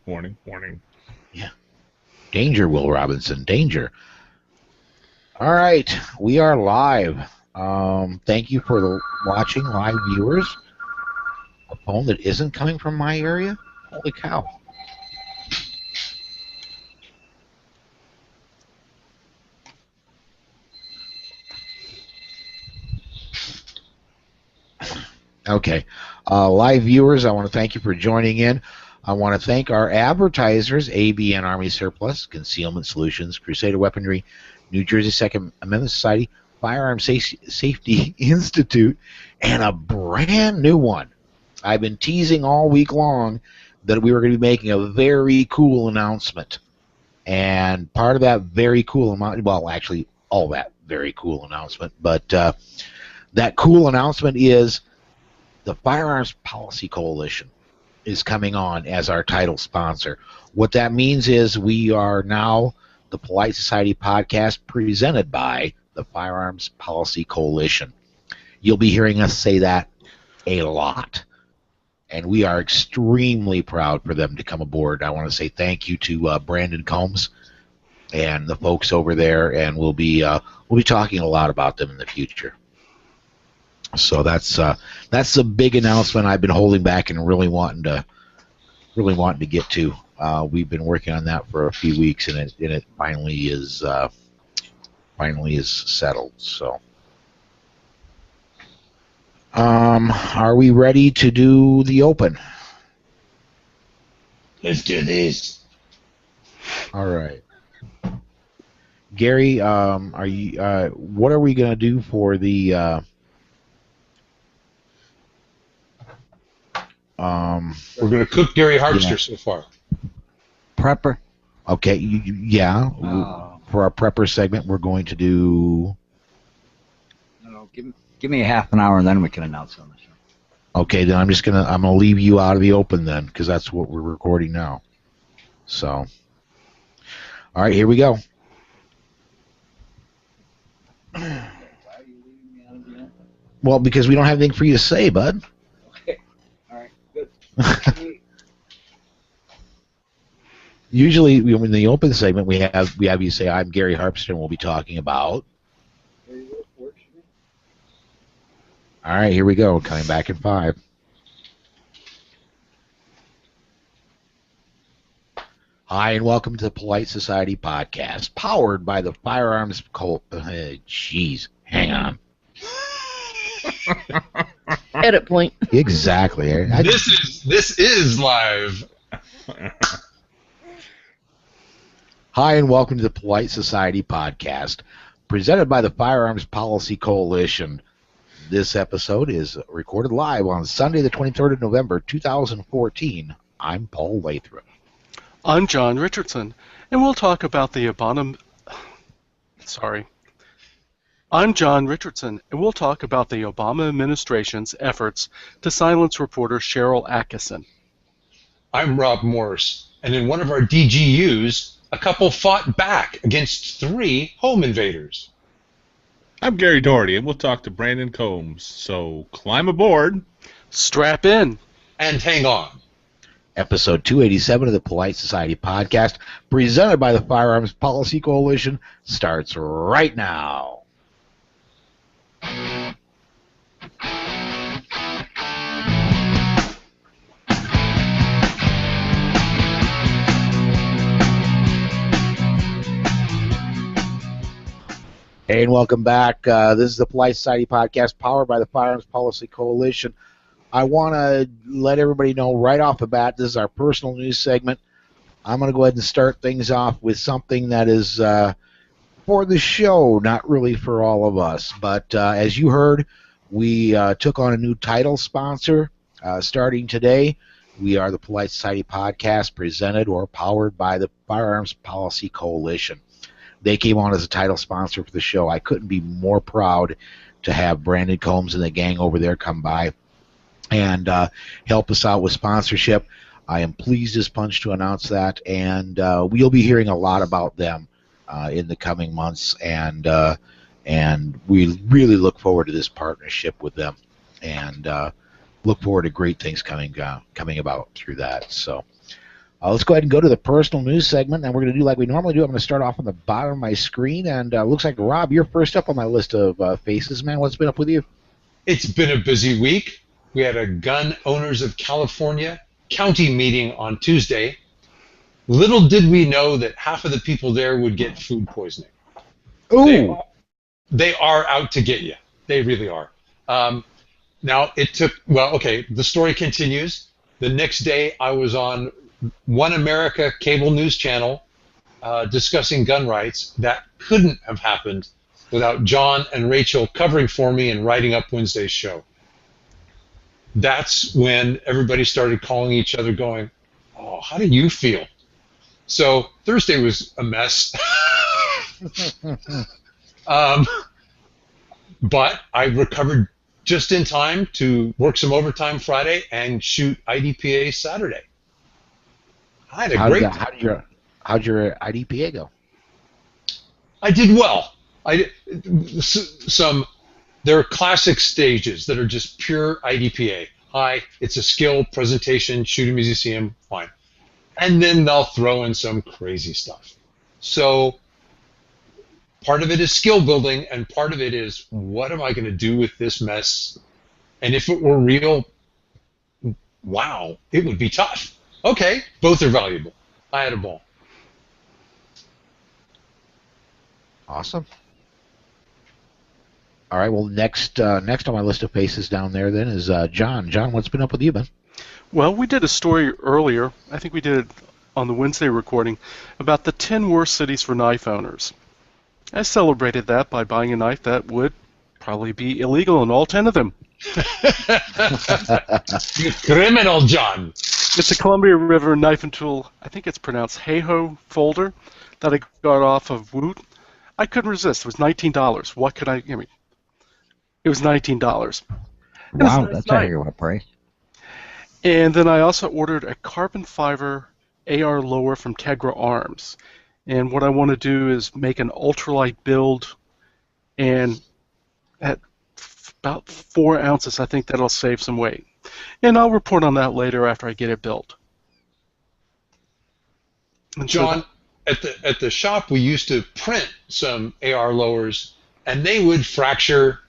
Warning. Yeah. Danger, Will Robinson. Danger. All right. We are live. Thank you for watching, live viewers. A phone that isn't coming from my area? Holy cow. Okay. Live viewers, I want to thank you for joining in. I want to thank our advertisers, ABN Army Surplus, Concealment Solutions, Crusader Weaponry, New Jersey Second Amendment Society, Firearm Safety Institute, and a brand new one. I've been teasing all week long that we were going to be making a very cool announcement. And part of that very cool amount, well, actually, all that very cool announcement, but that cool announcement is the Firearms Policy Coalition is coming on as our title sponsor. What that means is we are now the Polite Society podcast presented by the Firearms Policy Coalition. You'll be hearing us say that a lot, and we are extremely proud for them to come aboard. I want to say thank you to Brandon Combs and the folks over there, and we'll be talking a lot about them in the future. So that's a big announcement I've been holding back and really wanting to get to. We've been working on that for a few weeks, and it finally is settled. So, are we ready to do the open? Let's do this. All right, Gary. Are you? What are we gonna do for the? We're going to cook Gary Harpster so far. Prepper. Okay, yeah. For our prepper segment, we're going to do. No, give me a half an hour and then we can announce on the show. Okay, then I'm gonna leave you out of the open then, because that's what we're recording now. So, all right, here we go. Why are you leaving me out of the open? Well, because we don't have anything for you to say, bud. Okay. All right. Good. Usually, in the open segment, we have you say, "I'm Gary Harpster," and we'll be talking about. All right, here we go. Coming back in 5. Hi, and welcome to the Polite Society podcast, powered by the Firearms Jeez, hang on. Edit point. Exactly. This is live. Hi, and welcome to the Polite Society podcast, presented by the Firearms Policy Coalition. This episode is recorded live on Sunday, the 23rd of November, 2014. I'm Paul Lathrop. I'm John Richardson, and we'll talk about the Obama... I'm John Richardson, and we'll talk about the Obama administration's efforts to silence reporter Cheryl Atkinson. I'm Rob Morse, and in one of our DGUs, a couple fought back against 3 home invaders. I'm Gary Doherty, and we'll talk to Brandon Combs. So climb aboard. Strap in. And hang on. Episode 287 of the Polite Society podcast, presented by the Firearms Policy Coalition, starts right now. Hey, and welcome back. This is the Polite Society podcast, powered by the Firearms Policy Coalition. I want to let everybody know right off the bat, this is our personal news segment. I'm going to go ahead and start things off with something that is for the show, not really for all of us. But as you heard, we took on a new title sponsor starting today. We are the Polite Society podcast, presented or powered by the Firearms Policy Coalition. They came on as a title sponsor for the show. I couldn't be more proud to have Brandon Combs and the gang over there come by and help us out with sponsorship. I am pleased as punch to announce that, and we'll be hearing a lot about them in the coming months, and we really look forward to this partnership with them, and look forward to great things coming about through that. So, Let's go ahead and go to the personal news segment, and we're going to do like we normally do. I'm going to start off on the bottom of my screen, and looks like, Rob, you're first up on my list of faces, man. What's been up with you? It's been a busy week. We had a Gun Owners of California county meeting on Tuesday. Little did we know that half of the people there would get food poisoning. Ooh. They are out to get you. They really are. Now, it took, well, okay, the story continues. The next day, I was on One America cable news channel discussing gun rights. That couldn't have happened without John and Rachel covering for me and writing up Wednesday's show. That's when everybody started calling each other going, oh, how do you feel? So Thursday was a mess. But I recovered just in time to work some overtime Friday and shoot IDPA Saturday. I had a great time. How'd your IDPA go? I did well. There are classic stages that are just pure IDPA. Hi, it's a skill presentation, shoot 'em as you see 'em, fine. And then they'll throw in some crazy stuff. So part of it is skill building, and part of it is, what am I going to do with this mess? And if it were real, wow, it would be tough. Okay, both are valuable. I had a ball. Awesome. All right, well, next on my list of faces down there then is John. John, what's been up with you, man? Well, we did a story earlier, I think we did it on the Wednesday recording, about the 10 worst cities for knife owners. I celebrated that by buying a knife that would probably be illegal in all 10 of them. You criminal, John. It's a Columbia River knife and tool, I think it's pronounced Heiho folder, that I got off of Woot. I couldn't resist. It was $19. What could I mean? It was $19. Wow, that's a hell of a price. And then I also ordered a carbon fiber AR lower from Tegra Arms. And what I want to do is make an ultralight build, and at about 4 ounces, I think that'll save some weight. And I'll report on that later after I get it built. And John, at the shop, we used to print some AR lowers, and they would fracture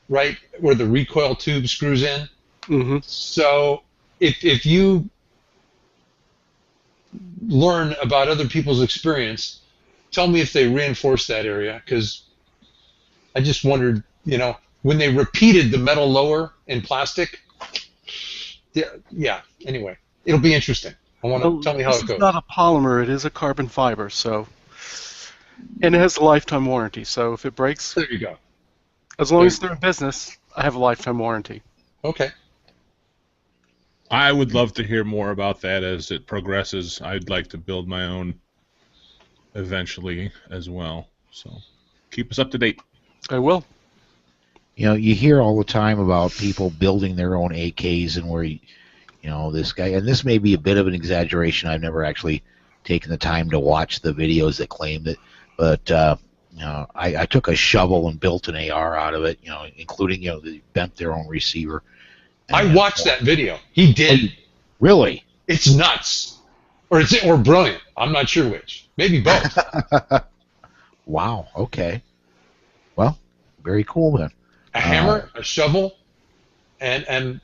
right where the recoil tube screws in. Mm-hmm. So if you learn about other people's experience, tell me if they reinforce that area, because I just wondered, when they repeated the metal lower in plastic. Yeah. Anyway, it'll be interesting. I want to tell me how it goes. It's not a polymer; it is a carbon fiber. And it has a lifetime warranty. So if it breaks, there you go. As long as they're in business, I have a lifetime warranty. Okay. I would love to hear more about that as it progresses. I'd like to build my own eventually as well. So keep us up to date. I will. You hear all the time about people building their own AKs, and where, this guy, and this may be a bit of an exaggeration. I've never actually taken the time to watch the videos that claimed it, but I took a shovel and built an AR out of it, including, they bent their own receiver. I watched that video. He did. Really? It's nuts. Or brilliant. I'm not sure which. Maybe both. Wow. Okay. Well, very cool then. A hammer, a shovel, and an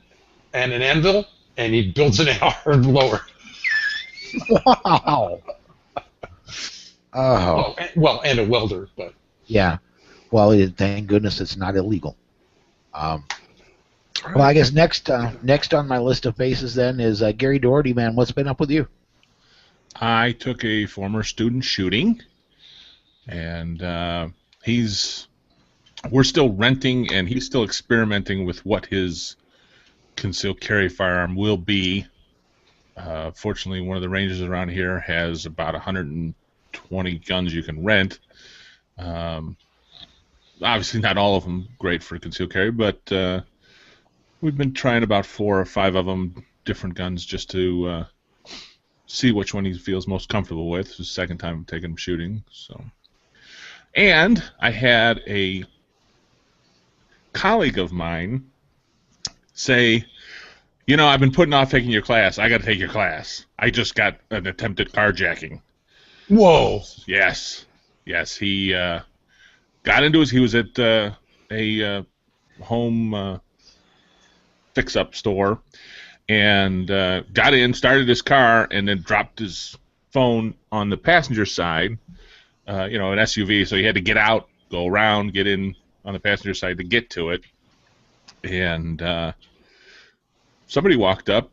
anvil, and he builds an AR lower. Wow. Oh. Well, and a welder, but. Yeah. Well, thank goodness it's not illegal. Well, I guess next on my list of faces then is Gary Doherty, man. What's been up with you? I took a former student shooting, and we're still renting, and he's still experimenting with what his concealed carry firearm will be. Fortunately, one of the ranges around here has about 120 guns you can rent. Obviously, not all of them great for concealed carry, but we've been trying about 4 or 5 of them, different guns, just to see which one he feels most comfortable with. It's the second time I'm taking him shooting. So, and I had a colleague of mine say, I've been putting off taking your class. I got to take your class. I just got an attempted carjacking. Whoa. Yes. He got into he was at a home fix-up store and got in, started his car, and then dropped his phone on the passenger side, an SUV, so he had to get out, go around, get in on the passenger side to get to it. And somebody walked up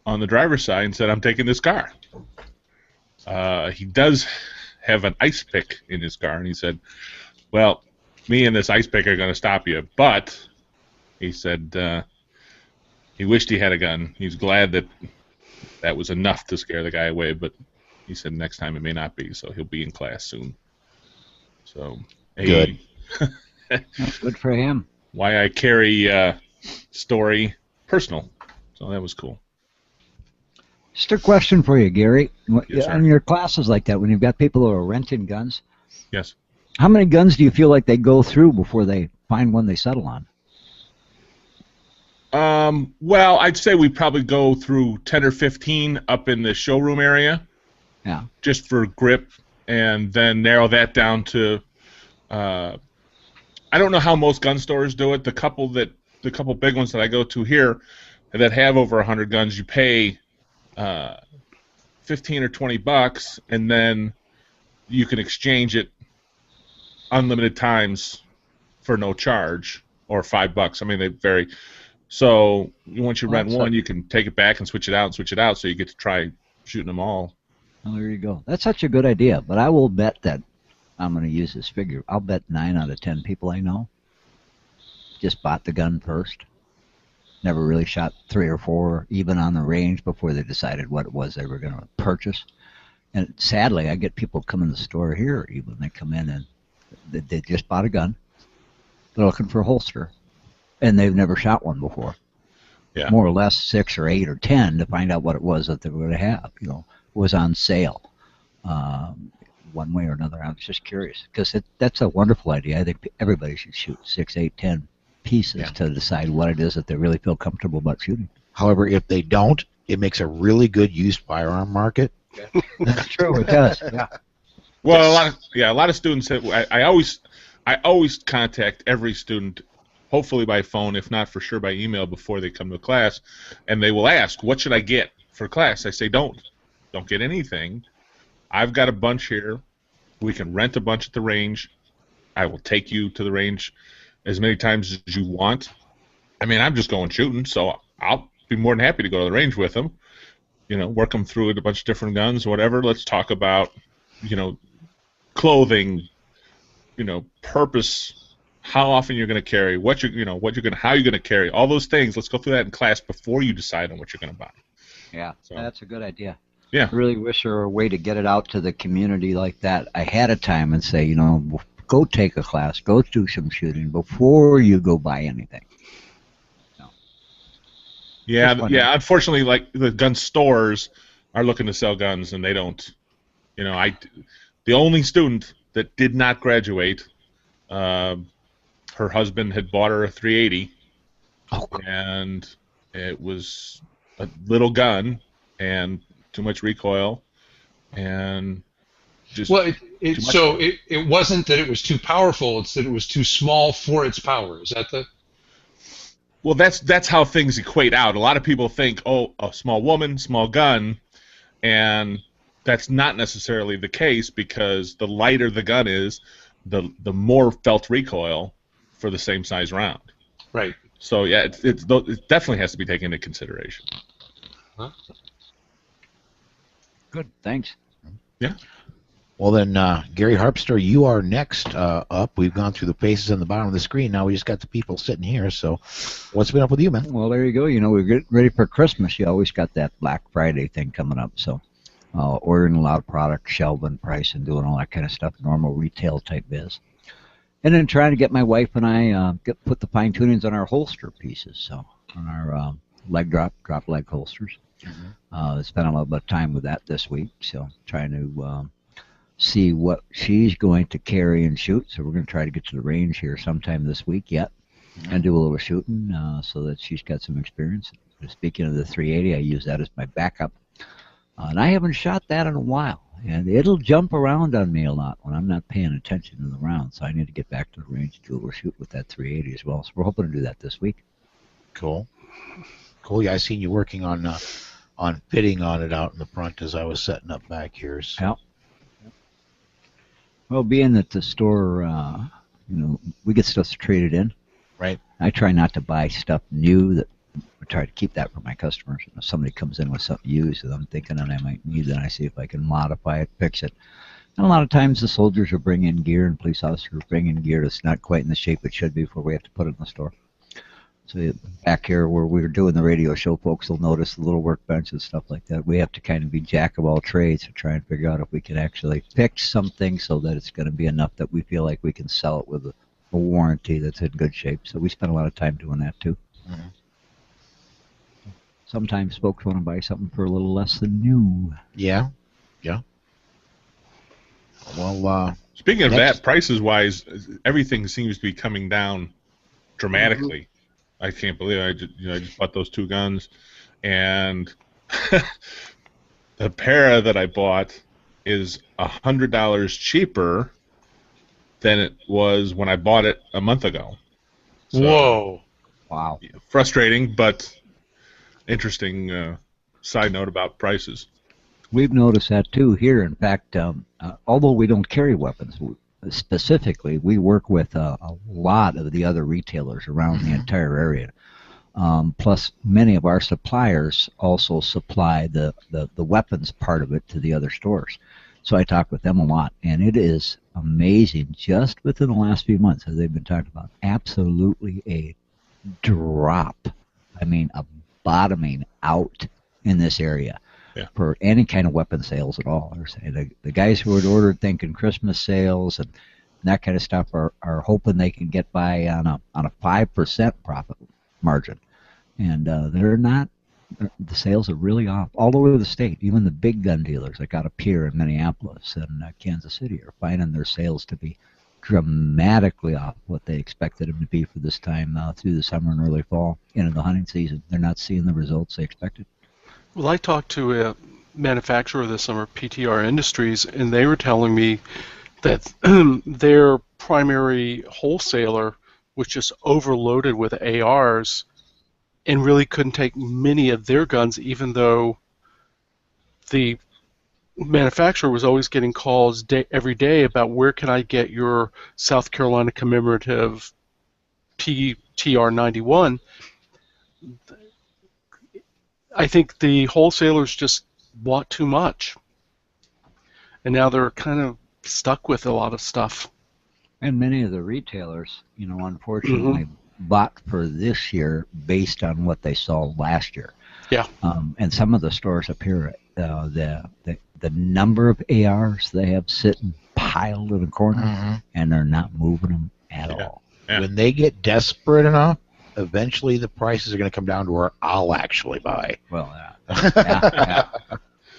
on the driver's side and said, "I'm taking this car." He does have an ice pick in his car, and he said, "Well, me and this ice pick are going to stop you." But he said he wished he had a gun. He's glad that was enough to scare the guy away, but he said next time it may not be, so he'll be in class soon. So, Good. Good for him. Why I carry story personal. So that was cool. Just a question for you, Gary. Yes, sir. On your classes like that, when you've got people who are renting guns, Yes. how many guns do you feel like they go through before they find one they settle on? Well, I'd say we probably go through 10 or 15 up in the showroom area. Yeah. Just for grip, and then narrow that down to. I don't know how most gun stores do it. The couple big ones that I go to here that have over 100 guns, you pay $15 or $20, and then you can exchange it unlimited times for no charge, or $5. I mean, they vary. So once you rent one, you can take it back and switch it out, so you get to try shooting them all. Well, there you go. That's such a good idea, but I will bet that I'm going to use this figure. I'll bet 9 out of 10 people I know just bought the gun first. Never really shot 3 or 4, even on the range, before they decided what it was they were going to purchase. And sadly, I get people come in the store here, even they come in and they just bought a gun. They're looking for a holster, and they've never shot one before. Yeah. More or less 6 or 8 or 10 to find out what it was that they were going to have. Was on sale. One way or another. I was just curious because that's a wonderful idea. I think everybody should shoot 6, 8, 10 pieces to decide what it is that they really feel comfortable about shooting. However, if they don't, it makes a really good used firearm market. That's true. It does. Yeah. Well, a lot of students. I always contact every student, hopefully by phone, if not for sure by email, before they come to class, and they will ask, "What should I get for class?" I say, "Don't get anything. I've got a bunch here. We can rent a bunch at the range. I will take you to the range as many times as you want. I mean, I'm just going shooting, so I'll be more than happy to go to the range with them. Work them through a bunch of different guns, whatever. Let's talk about, clothing, purpose, how often you're going to carry, how you're going to carry, all those things. Let's go through that in class before you decide on what you're going to buy." Yeah, so that's a good idea. Yeah. I really wish there were a way to get it out to the community like that ahead of time and say, go take a class, go do some shooting before you go buy anything. Yeah. Unfortunately, like the gun stores are looking to sell guns, and they don't. The only student that did not graduate, her husband had bought her a .380, and it was a little gun and too much recoil, and just it wasn't that it was too powerful; it's that it was too small for its power. Is that the? Well, that's how things equate out. A lot of people think, oh, a small woman, small gun, and that's not necessarily the case, because the lighter the gun is, the more felt recoil for the same size round. Right. So yeah, it definitely has to be taken into consideration. Huh? Good, thanks. Yeah. Well then, Gary Harpster, you are next up. We've gone through the faces on the bottom of the screen. Now we just got the people sitting here. So, what's been up with you, man? Well, there you go. We're getting ready for Christmas. You always got that Black Friday thing coming up. So, ordering a lot of products, shelving price, and doing all that kind of stuff. Normal retail type biz. And then trying to get my wife and I put the fine tunings on our holster pieces. So, on our leg drop leg holsters. Spent a little bit of time with that this week. So, trying to see what she's going to carry and shoot. So we're going to try to get to the range here sometime this week yet and do a little shooting so that she's got some experience. Speaking of the 380, I use that as my backup. And I haven't shot that in a while. And it'll jump around on me a lot when I'm not paying attention to the round. So I need to get back to the range and do a little shoot with that 380 as well. So we're hoping to do that this week. Cool. Cool. Yeah, I seen you working on fitting on it out in the front as I was setting up back here. So. Yeah. Well, being that the store, we get stuff traded in. Right. I try not to buy stuff new. I try to keep that for my customers. If somebody comes in with something used that I'm thinking that I might need, then I see if I can modify it, fix it. And a lot of times the soldiers will bring in gear and police officers will bring in gear that's not quite in the shape it should be before we have to put it in the store. So back here where we were doing the radio show, folks will notice the little workbench and stuff like that. We have to kind of be jack of all trades to try and figure out if we can actually fix something so that it's going to be enough that we feel like we can sell it with a warranty that's in good shape. So we spend a lot of time doing that too. Mm-hmm. Sometimes folks want to buy something for a little less than new. Yeah. Yeah. Well, speaking of that, prices-wise, everything seems to be coming down dramatically. Mm-hmm. I can't believe it. I just bought those two guns, and the para that I bought is $100 cheaper than it was when I bought it a month ago. So, whoa! Wow. Frustrating, but interesting side note about prices. We've noticed that too here. In fact, although we don't carry weapons specifically, we work with a lot of the other retailers around the entire area. Plus, many of our suppliers also supply the weapons part of it to the other stores. So I talk with them a lot, and it is amazing just within the last few months, as they've been talking about, absolutely a drop. I mean, a bottoming out in this area for any kind of weapon sales at all. They're saying the guys who had ordered thinking Christmas sales and that kind of stuff are hoping they can get by on a 5% profit margin, and they're not. The sales are really off all over the state. Even the big gun dealers that got a pier in Minneapolis and Kansas City are finding their sales to be dramatically off what they expected them to be for this time through the summer and early fall into the hunting season. They're not seeing the results they expected. Well, I talked to a manufacturer this summer, PTR Industries, and they were telling me that their primary wholesaler was just overloaded with ARs and really couldn't take many of their guns, even though the manufacturer was always getting calls every day about where can I get your South Carolina commemorative PTR-91. I think the wholesalers just bought too much, and now they're kind of stuck with a lot of stuff. And many of the retailers, unfortunately, bought for this year based on what they saw last year. Yeah. And some of the stores up here, the number of ARs they have sitting piled in a corner, and they're not moving them at all. Yeah. When they get desperate enough, eventually the prices are going to come down to where I'll actually buy. Well, yeah.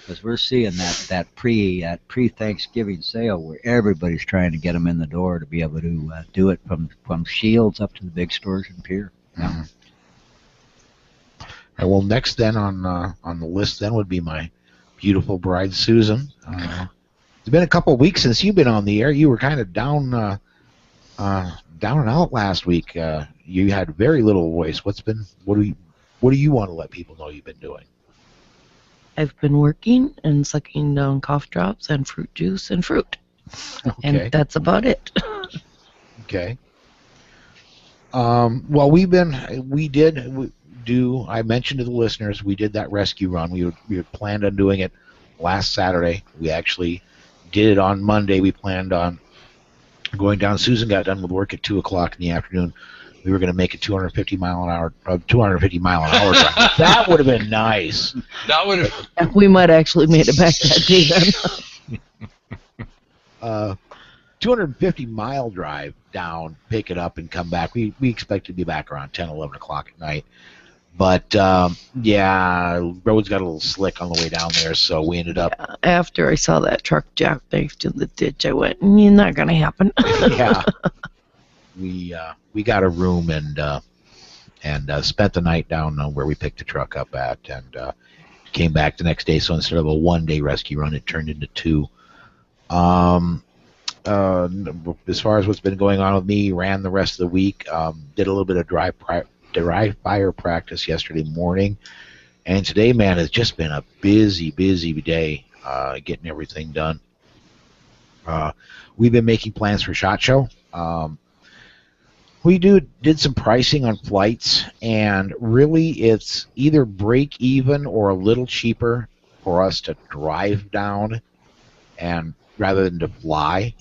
Because we're seeing that pre-Thanksgiving sale where everybody's trying to get them in the door to be able to do it from Shields up to the big stores and Pier. Yeah. All right, well, next then on the list then would be my beautiful bride Susan. It's been a couple of weeks since you've been on the air. You were kind of down and out last week. You had very little voice. What do you want to let people know you've been doing? I've been working and sucking down cough drops and fruit juice and fruit. Okay. And that's about it. Okay. Well, I mentioned to the listeners, we did that rescue run. We had planned on doing it last Saturday. We actually did it on Monday. We planned on going down. Susan got done with work at 2 o'clock in the afternoon. We were going to make a 250 mile an hour drive. That would have been nice. That would have. We might actually made it back that day then. 250-mile drive down, pick it up, and come back. We expect to be back around 10, 11 o'clock at night. But, roads got a little slick on the way down there, so we ended up... Yeah, after I saw that truck jackknifed in the ditch, I went, not going to happen. Yeah. We got a room and and spent the night down where we picked the truck up at, and came back the next day. So instead of a 1-day rescue run, it turned into 2. As far as what's been going on with me, ran the rest of the week. Did a little bit of dry fire practice yesterday morning, and today, man, it's just been a busy day getting everything done. We've been making plans for SHOT Show. We did some pricing on flights, and really it's either break even or a little cheaper for us to drive down and rather than to fly.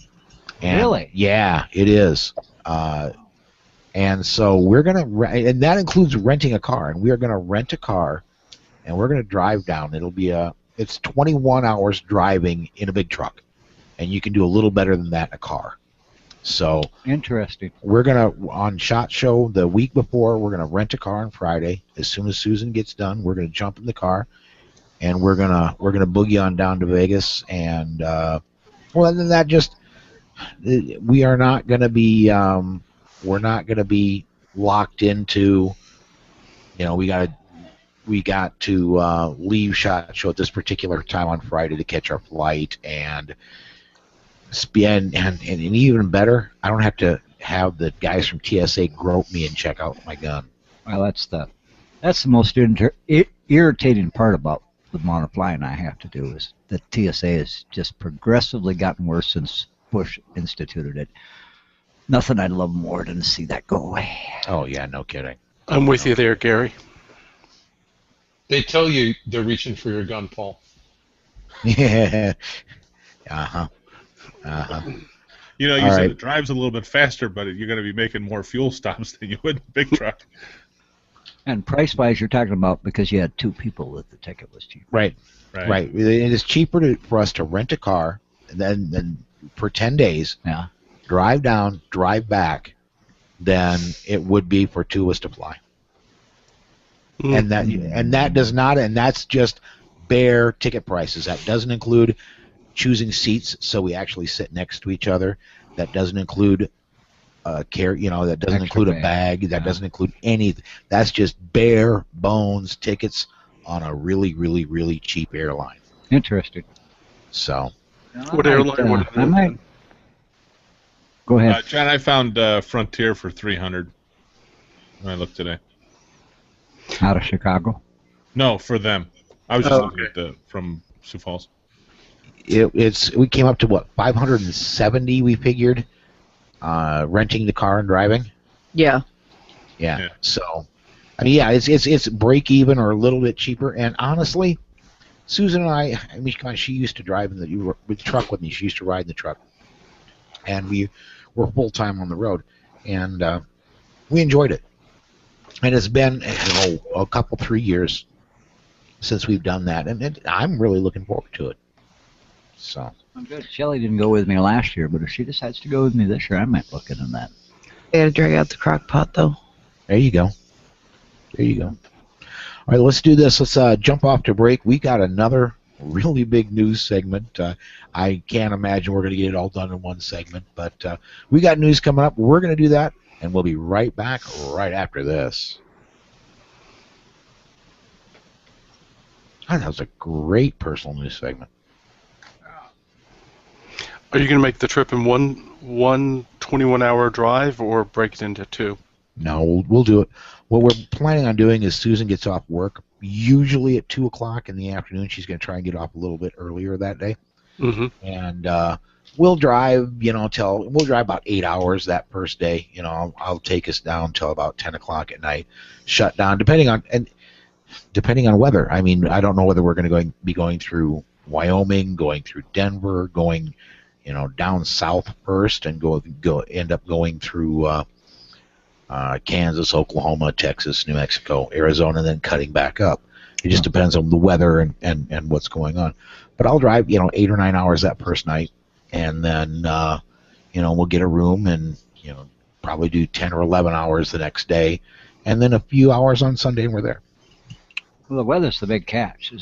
And Really? Yeah, it is. And so we're and that includes renting a car, and we are gonna rent a car, and we're gonna drive down. It's 21 hours driving in a big truck, and you can do a little better than that in a car. So Interesting. we're gonna on SHOT Show the week before. We're gonna rent a car on Friday. As soon as Susan gets done, we're gonna jump in the car, and we're gonna boogie on down to Vegas. And well, other than that, just we are not gonna be we're not gonna be locked into. We got to leave SHOT Show at this particular time on Friday to catch our flight, and even better, I don't have to have the guys from TSA grope me and check out my gun. Well, that's the most irritating part about the amount of flying I have to do is that TSA has just progressively gotten worse since Bush instituted it. Nothing I'd love more than to see that go away. Oh yeah, no kidding. I'm with you there, Gary. They tell you they're reaching for your gun, Paul. Yeah. You All said right. it drives a little bit faster, but you're going to be making more fuel stops than you would in a big truck. And price-wise, you're talking about because you had 2 people that the ticket was cheap. Right. It is cheaper for us to rent a car than for 10 days, Yeah. drive down, drive back, than it would be for 2 of us to fly. And that's just bare ticket prices. That doesn't include choosing seats so we actually sit next to each other. That doesn't include that doesn't Extra include a bag. bag. That doesn't include anything. That's just bare bones tickets on a really, really, really cheap airline. Interesting. So What airline would it I might. Go ahead. John, I found Frontier for $300 when I looked today. Out of Chicago. No, for them. I was just looking at from Sioux Falls. we came up to what, 570 we figured, renting the car and driving. Yeah. Yeah. So, I mean, yeah, it's break even or a little bit cheaper. And honestly, Susan and I mean, come on, she used to drive in the truck with me. She used to ride in the truck, and we were full time on the road, and we enjoyed it. And it's been a couple 3 years since we've done that, and I'm really looking forward to it. So. Good. Shelley didn't go with me last year, but if she decides to go with me this year, I might look into that. I gotta drag out the crock pot though. There you go. There you go. All right, let's do this. Let's jump off to break. We got another really big news segment. I can't imagine we're going to get it all done in one segment, but we got news coming up. We're going to do that, and we'll be right back right after this. Oh, that was a great personal news segment. Are you going to make the trip in one 21-hour drive or break it into 2? No, we'll do it. What we're planning on doing is Susan gets off work usually at 2 o'clock in the afternoon. She's going to try and get off a little bit earlier that day. Mm-hmm. And we'll drive, we'll drive about 8 hours that first day. I'll take us down till about 10 o'clock at night, shut down, depending on weather. I mean, I don't know whether we're going to be going through Wyoming, going through Denver, going, down south first, and end up going through Kansas, Oklahoma, Texas, New Mexico, Arizona, and then cutting back up. It just depends on the weather and what's going on. But I'll drive, 8 or 9 hours that first night, and then, we'll get a room and, probably do 10 or 11 hours the next day, and then a few hours on Sunday, and we're there. Well, the weather's the big catch. You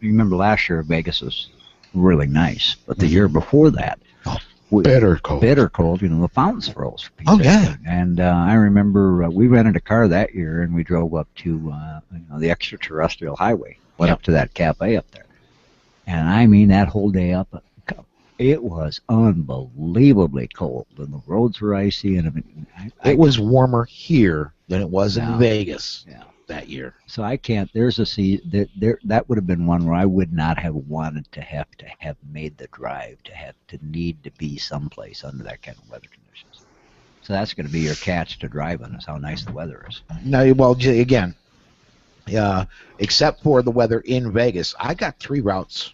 remember last year Vegas was really nice, but the year before that, Bitter cold. Bitter cold. The fountains froze. For Pete's Oh, sake. yeah. And I remember we rented a car that year, and we drove up to the extraterrestrial highway. Went up to that cafe up there, and I mean that whole day up. It was unbelievably cold, and the roads were icy, and It was warmer here than it was in Yeah. Vegas Yeah. that year. So I can't. There's a that would have been one where I would not have wanted to have made the drive to need to be someplace under that kind of weather conditions. So that's going to be your catch to driving is how nice the weather is. No, well, again, except for the weather in Vegas, I got 3 routes,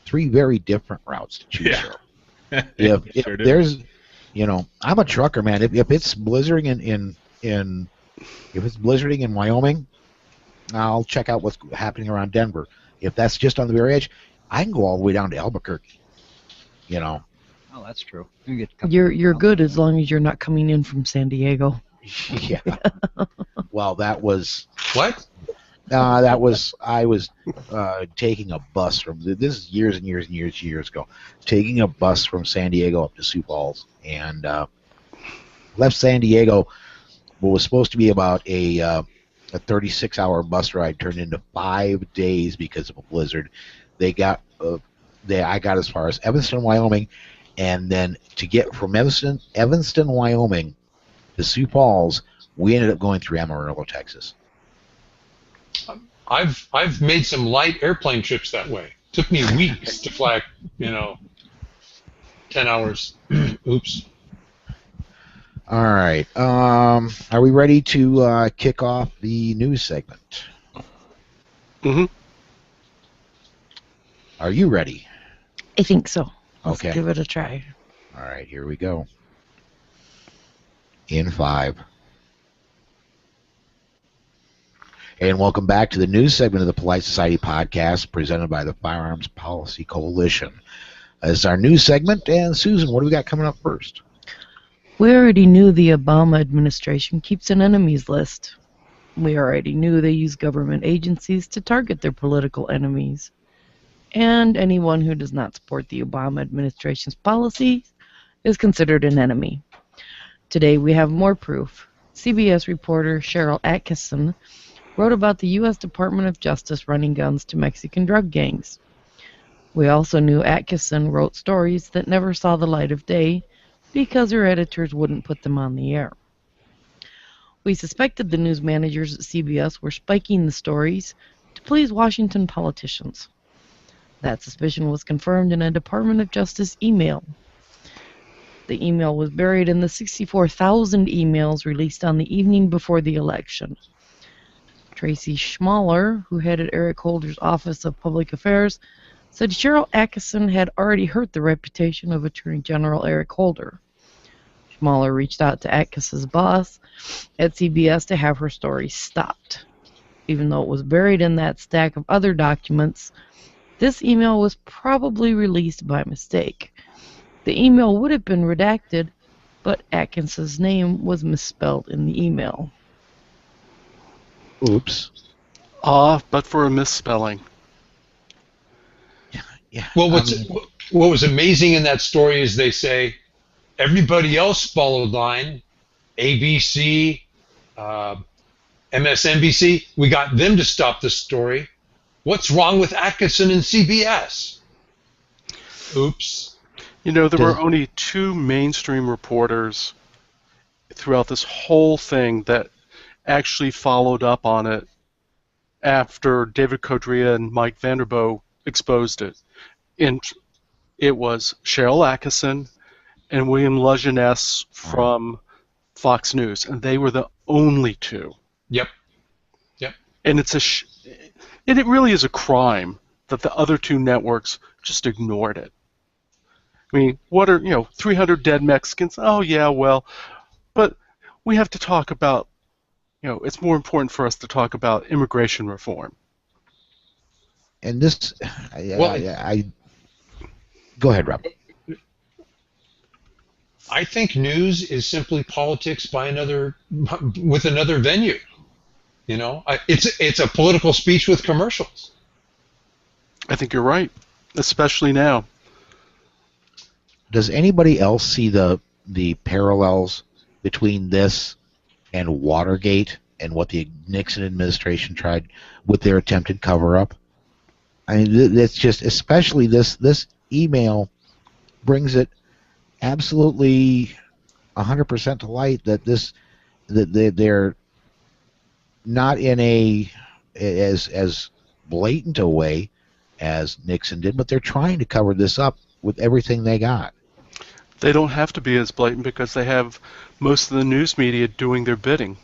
3 very different routes to choose Yeah. from. If Sure do. there's, I'm a trucker, man. If it's blizzarding if it's blizzarding in Wyoming, I'll check out what's happening around Denver. If that's just on the very edge, I can go all the way down to Albuquerque. Oh, that's true. You're good as long as you're not coming in from San Diego. Yeah. Well, that was. What? I was taking a bus from, this is years and years and years ago, taking a bus from San Diego up to Sioux Falls, and left San Diego. What was supposed to be about a 36-hour bus ride turned into 5 days because of a blizzard. I got as far as Evanston, Wyoming, and then to get from Evanston, Wyoming to Sioux Falls, we ended up going through Amarillo, Texas. I've made some light airplane trips that way. Took me weeks to fly, 10 hours. Oops. All right. Are we ready to kick off the news segment? Mm-hmm. Are you ready? I think so. Let's Okay. give it a try. All right, here we go. In 5. And welcome back to the news segment of the Polite Society podcast presented by the Firearms Policy Coalition. This is our news segment, and Susan, what do we got coming up first? We already knew the Obama administration keeps an enemies list. We already knew they use government agencies to target their political enemies. And anyone who does not support the Obama administration's policies is considered an enemy. Today we have more proof. CBS reporter Cheryl Atkinson wrote about the U.S. Department of Justice running guns to Mexican drug gangs. We also knew Atkinson wrote stories that never saw the light of day because her editors wouldn't put them on the air. We suspected the news managers at CBS were spiking the stories to please Washington politicians. That suspicion was confirmed in a Department of Justice email. The email was buried in the 64,000 emails released on the evening before the election. Tracy Schmaler, who headed Eric Holder's Office of Public Affairs, said Cheryl Atkinson had already hurt the reputation of Attorney General Eric Holder. Schmaler reached out to Atkinson's boss at CBS to have her story stopped. Even though it was buried in that stack of other documents, this email was probably released by mistake. The email would have been redacted, but Atkinson's name was misspelled in the email. Oops. But for a misspelling. Yeah. Well, what was amazing in that story is they say everybody else followed line, ABC, MSNBC. We got them to stop the story. What's wrong with Atkinson and CBS? Oops. There were only 2 mainstream reporters throughout this whole thing that actually followed up on it after David Codrea and Mike Vanderboe exposed it. And it was Cheryl Atkinson and William Lejeunesse from Fox News, and they were the only 2. Yep. And it really is a crime that the other 2 networks just ignored it. I mean, what are 300 dead Mexicans? Oh yeah, well, but we have to talk about it's more important for us to talk about immigration reform. And this, go ahead, Rob. I think news is simply politics with another venue. It's a political speech with commercials. I think you're right, especially now. does anybody else see the parallels between this and Watergate and what the Nixon administration tried with their attempted cover-up? I mean, it's just, especially this email brings it absolutely 100% to light that they're not in as blatant a way as Nixon did, but they're trying to cover this up with everything they got. They don't have to be as blatant because they have most of the news media doing their bidding.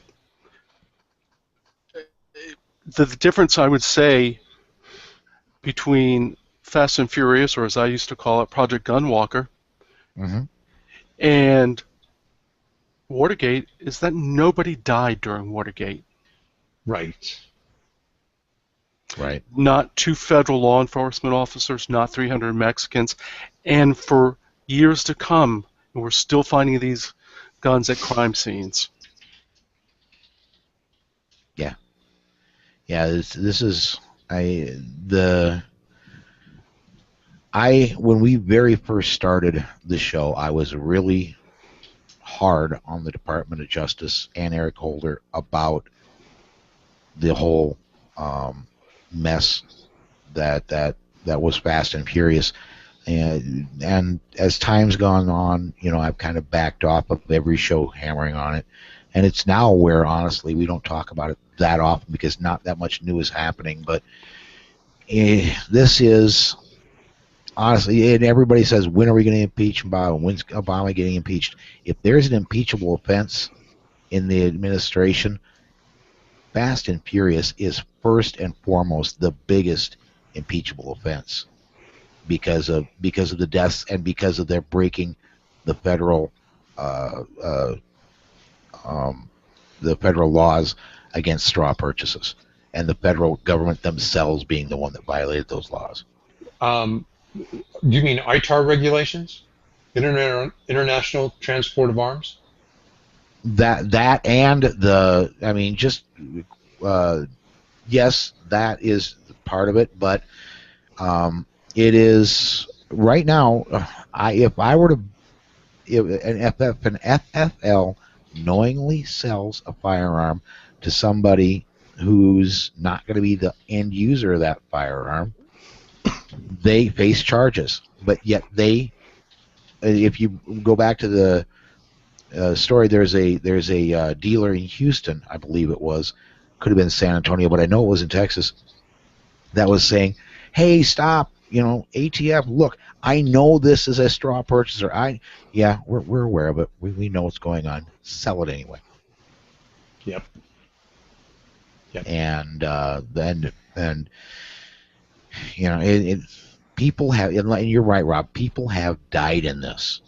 The difference, I would say, between Fast and Furious, or as I used to call it, Project Gunwalker, and Watergate, is that nobody died during Watergate. Right. Right. Not 2 federal law enforcement officers, not 300 Mexicans, and for years to come, we're still finding these guns at crime scenes. Yeah. Yeah, this is when we very first started the show, I was really hard on the Department of Justice and Eric Holder about the whole mess that was Fast and Furious, and as time's gone on, I've kind of backed off of every show hammering on it, and it's now where honestly we don't talk about it that often because not that much new is happening. But this is honestly, and everybody says, when are we going to impeach Obama? When's Obama getting impeached? If there's an impeachable offense in the administration, Fast and Furious is first and foremost the biggest impeachable offense because of the deaths and because of their breaking the federal laws against straw purchases, and the federal government themselves being the one that violated those laws. Do you mean ITAR regulations? International Transport of Arms? That and the, I mean, just yes, that is part of it, but it is right now. If an FFL knowingly sells a firearm to somebody who's not going to be the end user of that firearm, they face charges. But yet if you go back to the story, there's a dealer in Houston, I believe it was, could have been San Antonio, but I know it was in Texas, that was saying, hey, stop, ATF, look, I know this is a straw purchaser. We're aware of it. We know what's going on. Sell it anyway. Yep. And people have, and you're right, Rob, people have died in this.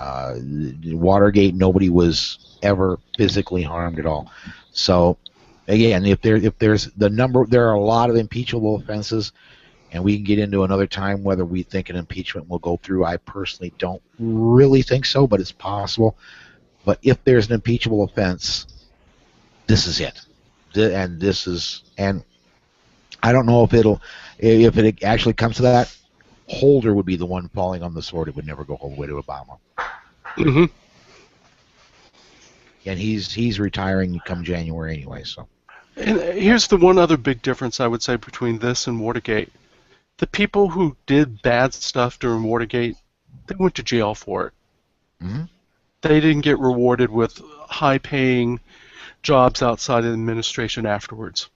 Watergate, nobody was ever physically harmed at all. So again, if there's the number, there are a lot of impeachable offenses, and we can get into another time whether we think an impeachment will go through. I personally don't really think so, but it's possible. But if there's an impeachable offense, this is it. And I don't know if it actually comes to that. Holder would be the one falling on the sword. It would never go all the way to Obama. Mm-hmm. And he's retiring come January anyway. So. And here's the one other big difference I would say between this and Watergate. The people who did bad stuff during Watergate, they went to jail for it. Mm-hmm. They didn't get rewarded with high-paying jobs outside of the administration afterwards.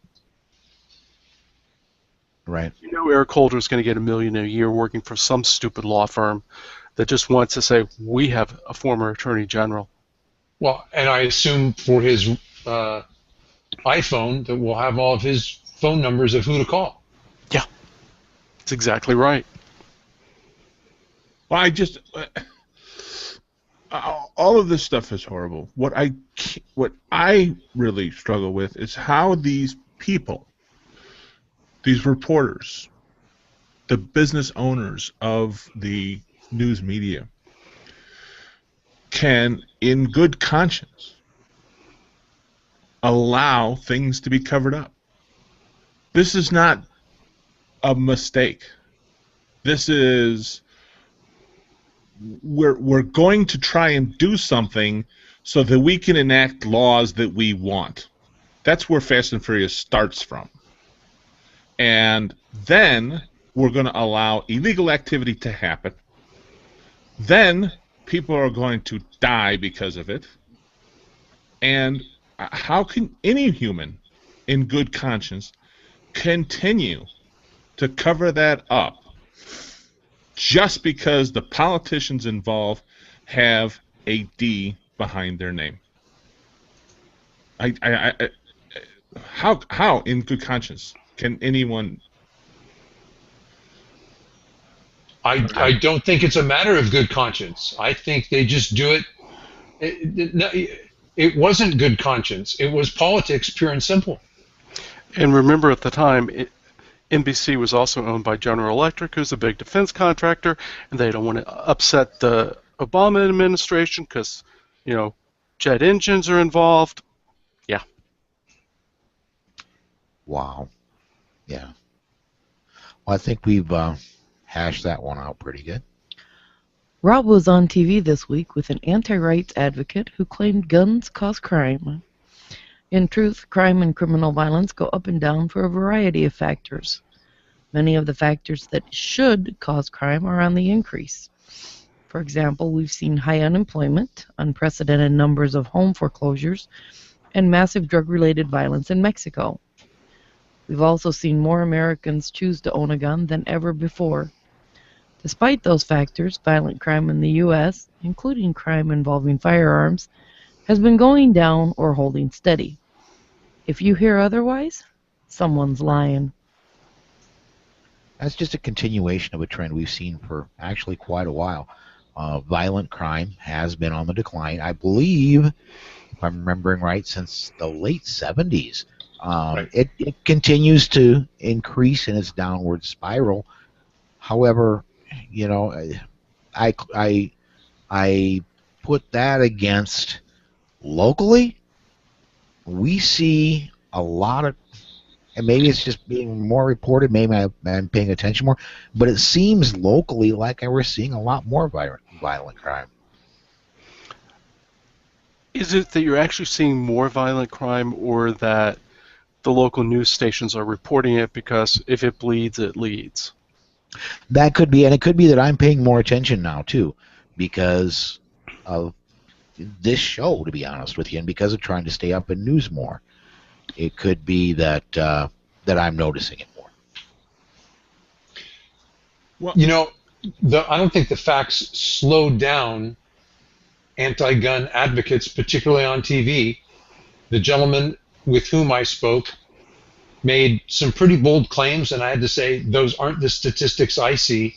Right. Eric Holder is going to get $1 million a year working for some stupid law firm that just wants to say, we have a former attorney general. Well, and I assume for his iPhone that we'll have all of his phone numbers of who to call. Yeah, that's exactly right. Well, all of this stuff is horrible. What I really struggle with is how these people, these reporters, the business owners of the news media, can, in good conscience, allow things to be covered up. This is not a mistake. This is we're going to try and do something so that we can enact laws that we want. That's where Fast and Furious starts from. And then we're going to allow illegal activity to happen. Then people are going to die because of it. And how can any human in good conscience continue to cover that up just because the politicians involved have a D behind their name? How in good conscience can anyone? I don't think it's a matter of good conscience. I think they just do it. It wasn't good conscience. It was politics, pure and simple. And remember, at the time, NBC was also owned by General Electric, who's a big defense contractor, and they don't want to upset the Obama administration because, you know, jet engines are involved. Yeah. Wow. Yeah. Well, I think we've hashed that one out pretty good. Rob was on TV this week with an anti-rights advocate who claimed guns cause crime. In truth, crime and criminal violence go up and down for a variety of factors. Many of the factors that should cause crime are on the increase. For example, we've seen high unemployment, unprecedented numbers of home foreclosures, and massive drug-related violence in Mexico. We've also seen more Americans choose to own a gun than ever before. Despite those factors, violent crime in the U.S., including crime involving firearms, has been going down or holding steady. If you hear otherwise, someone's lying. That's just a continuation of a trend we've seen for actually quite a while. Violent crime has been on the decline. I believe, if I'm remembering right, since the late 70s. Right. It continues to increase in its downward spiral. However, you know, I put that against locally. We see a lot of, and maybe it's just being more reported, maybe I'm paying attention more, but it seems locally like we're seeing a lot more violent crime. Is it that you're actually seeing more violent crime, or that the local news stations are reporting it because if it bleeds, it leads? That could be, and it could be that I'm paying more attention now too, because of this show, to be honest with you, and because of trying to stay up in news more. It could be that that I'm noticing it more. Well, you know, I don't think the facts slowed down anti-gun advocates, particularly on TV. The gentleman with whom I spoke made some pretty bold claims, and I had to say, those aren't the statistics I see.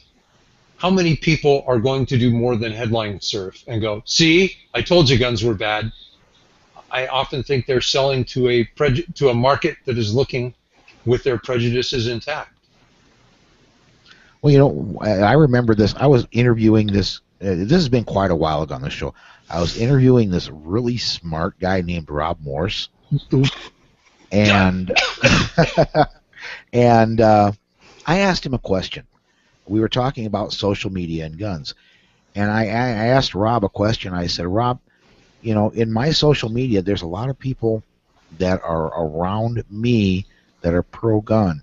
How many people are going to do more than headline surf and go, see, I told you guns were bad? I often think they're selling to a market that is looking with their prejudices intact. Well, you know, I remember this. I was interviewing this. This has been quite a while ago on the show. I was interviewing this really smart guy named Rob Morse, and and I asked him a question. We were talking about social media and guns, and I asked Rob a question. I said, Rob, you know, in my social media, there's a lot of people that are around me that are pro-gun.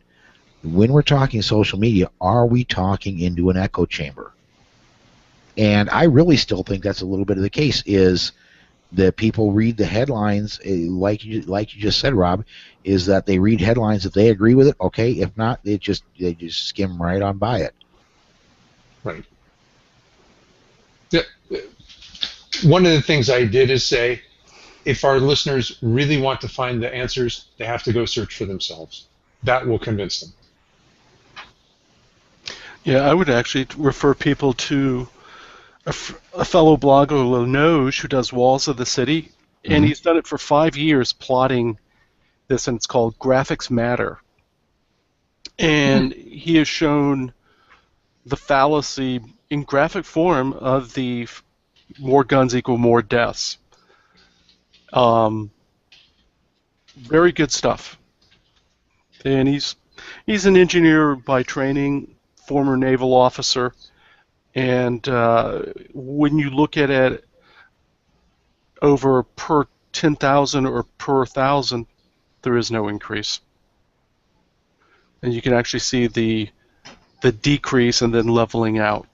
When we're talking social media, are we talking into an echo chamber? And I really still think that's a little bit of the case, is that people read the headlines, like you just said, Rob, is that they read headlines. If they agree with it, okay. If not, they just skim right on by it. Right. Yeah. One of the things I did is say, if our listeners really want to find the answers, they have to go search for themselves. That will convince them. Yeah, I would actually refer people to a fellow blogger, Lenoge, who does Walls of the City, and he's done it for 5 years plotting this, and it's called Graphics Matter. And he has shown the fallacy in graphic form of the more guns equal more deaths. Very good stuff. And he's an engineer by training, former naval officer, And when you look at it over per 10,000 or per 1,000, there is no increase. And you can actually see the decrease and then leveling out.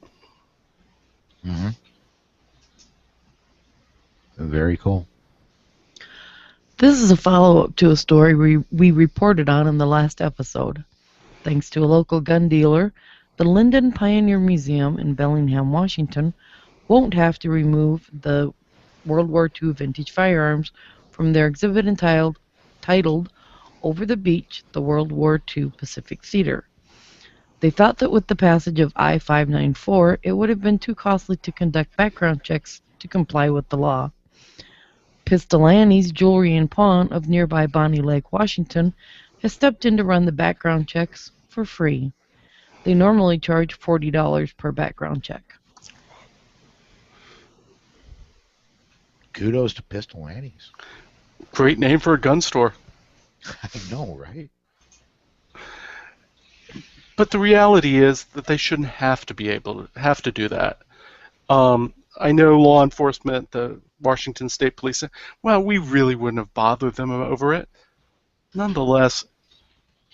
Mm-hmm. Very cool. This is a follow-up to a story we reported on in the last episode. Thanks to a local gun dealer, the Linden Pioneer Museum in Bellingham, Washington, won't have to remove the World War II vintage firearms from their exhibit titled Over the Beach, the World War II Pacific Theater. They thought that with the passage of I-594, it would have been too costly to conduct background checks to comply with the law. Pistolani's Jewelry and Pawn of nearby Bonnie Lake, Washington, has stepped in to run the background checks for free. They normally charge $40 per background check. Kudos to Pistol Annie's. Great name for a gun store. I know, right? But the reality is that they shouldn't have to do that. I know law enforcement, the Washington State Police, well, we really wouldn't have bothered them over it. Nonetheless,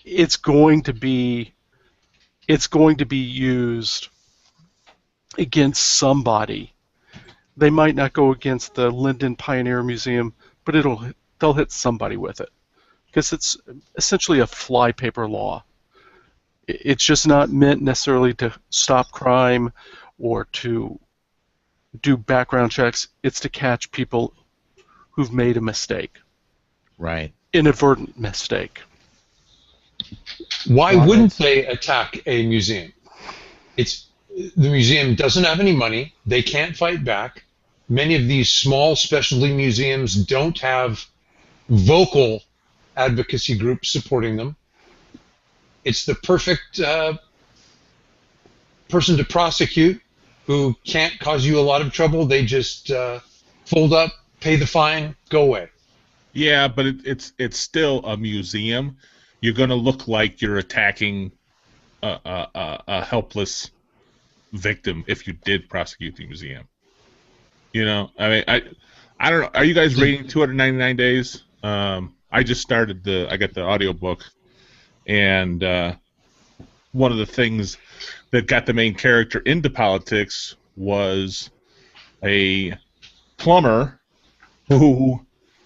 it's going to be used against somebody. They might not go against the Linden Pioneer Museum, but they'll hit somebody with it, because it's essentially a flypaper law. It's just not meant necessarily to stop crime or to do background checks. It's to catch people who've made a mistake. Right. Inadvertent mistake. Why wouldn't they attack a museum? The museum doesn't have any money. They can't fight back. Many of these small specialty museums don't have vocal advocacy groups supporting them. It's the perfect person to prosecute, who can't cause you a lot of trouble. They just fold up, pay the fine, go away. Yeah, but it's still a museum. You're going to look like you're attacking a helpless victim if you did prosecute the museum. You know, I mean, I don't know. Are you guys rating 299 days? I just started I got the audiobook, and one of the things that got the main character into politics was a plumber who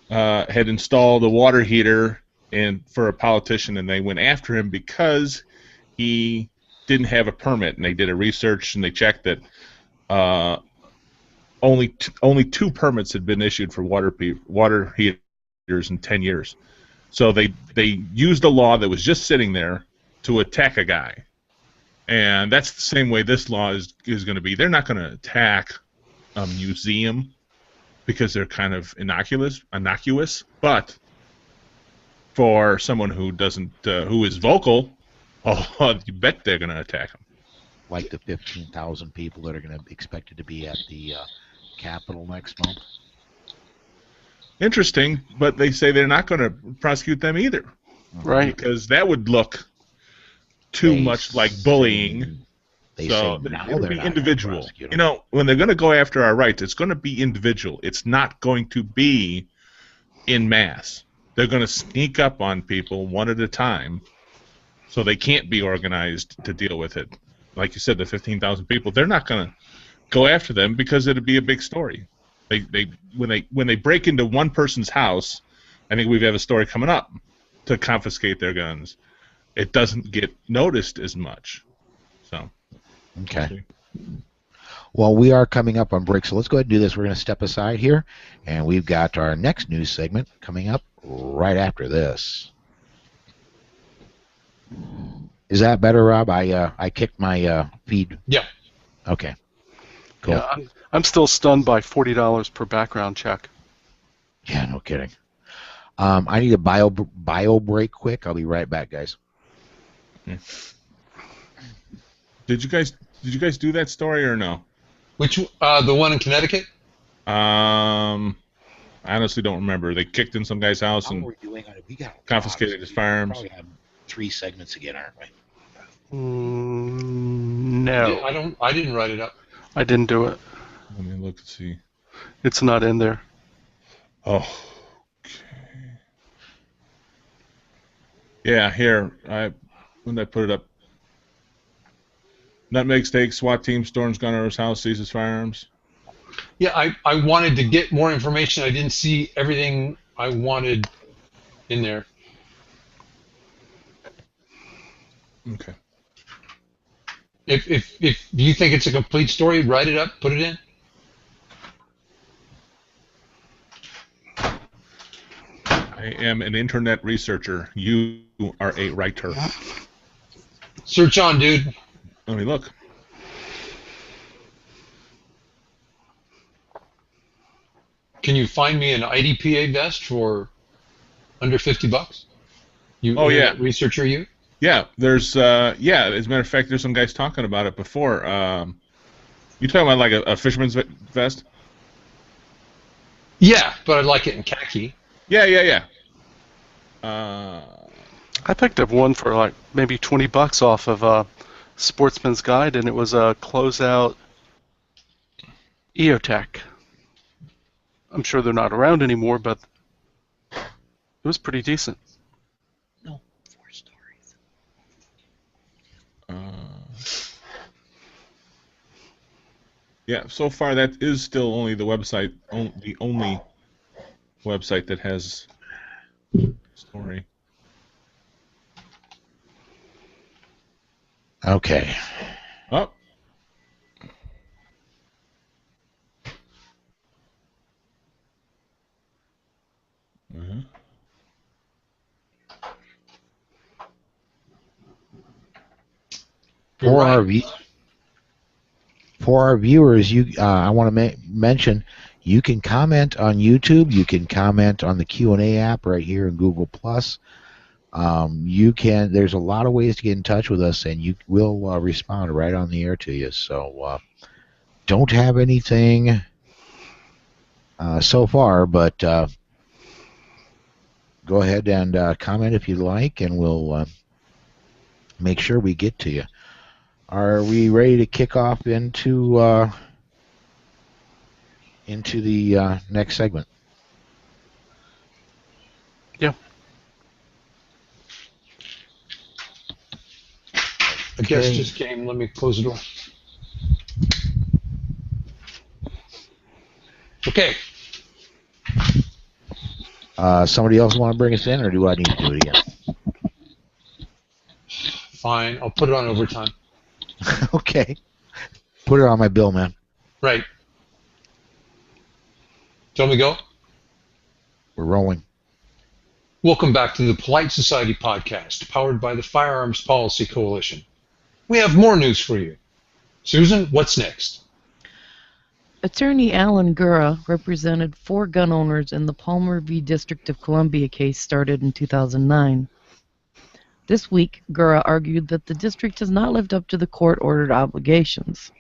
had installed a water heater for a politician, and they went after him because he didn't have a permit. And they did a research, and they checked that only 2 permits had been issued for water heaters in 10 years. So they used a law that was just sitting there to attack a guy. And that's the same way this law is going to be. They're not going to attack a museum because they're kind of innocuous, but for someone who who is vocal, you bet they're going to attack them. Like the 15,000 people that are going to be expected to be at the Capitol next month. Interesting, but they say they're not going to prosecute them either. Right. Because that would look too much like bullying. So it'll be individual. You know, when they're going to go after our rights, it's going to be individual. It's not going to be in mass. They're going to sneak up on people one at a time, so they can't be organized to deal with it. Like you said, the 15,000 people, they're not going to go after them because it'd be a big story. When they break into one person's house, I think we have a story coming up to confiscate their guns. It doesn't get noticed as much. So. Okay. Well, we are coming up on break, so let's go ahead and do this. We're going to step aside here, and we've got our next news segment coming up right after this. Is that better, Rob? I kicked my feed. Yeah. Okay. Cool. Yeah, I'm still stunned by $40 per background check. Yeah, no kidding. I need a bio break quick. I'll be right back, guys. Okay. Did you guys do that story or no? Which the one in Connecticut? I honestly don't remember. They kicked in some guy's house and confiscated his firearms. Probably have 3 segments again, aren't we? No. I didn't write it up. I didn't do it. Let me look and see. It's not in there. Oh, okay. Yeah, here. When did I put it up? Nutmeg steak, SWAT team storms gun owner's house, seizes firearms. Yeah, I wanted to get more information. I didn't see everything I wanted in there. Okay. If you think it's a complete story, write it up, put it in. I am an internet researcher. You are a writer. Search on, dude. Let me look. Can you find me an IDPA vest for under $50? You Oh, yeah. internet researcher, you? Yeah, there's yeah. As a matter of fact, there's some guys talking about it before. You talking about like a fisherman's vest? Yeah, but I'd like it in khaki. Yeah. I picked up one for like maybe $20 off of Sportsman's Guide, and it was a closeout EOTech. I'm sure they're not around anymore, but it was pretty decent. No, 4 stories. Yeah. So far, that is still only the website, the only website that has story. Okay. Oh. Uh-huh. You're For right. our viewers, I want to mention you can comment on YouTube. You can comment on the Q&A app right here in Google Plus. You can. There's a lot of ways to get in touch with us, and we'll respond right on the air to you. So don't have anything so far, but go ahead and comment if you'd like, and we'll make sure we get to you. Are we ready to kick off into the next segment? Yeah. A guest just came. Let me close the door. Okay. Somebody else want to bring us in, or do I need to do it again? Fine. I'll put it on overtime. Okay. Put it on my bill, man. Right. Tell me to go. We're rolling. Welcome back to the Polite Society podcast, powered by the Firearms Policy Coalition. We have more news for you. Susan, what's next? Attorney Alan Gura represented 4 gun owners in the Palmer v. District of Columbia case started in 2009. This week, Gura argued that the district has not lived up to the court-ordered obligations.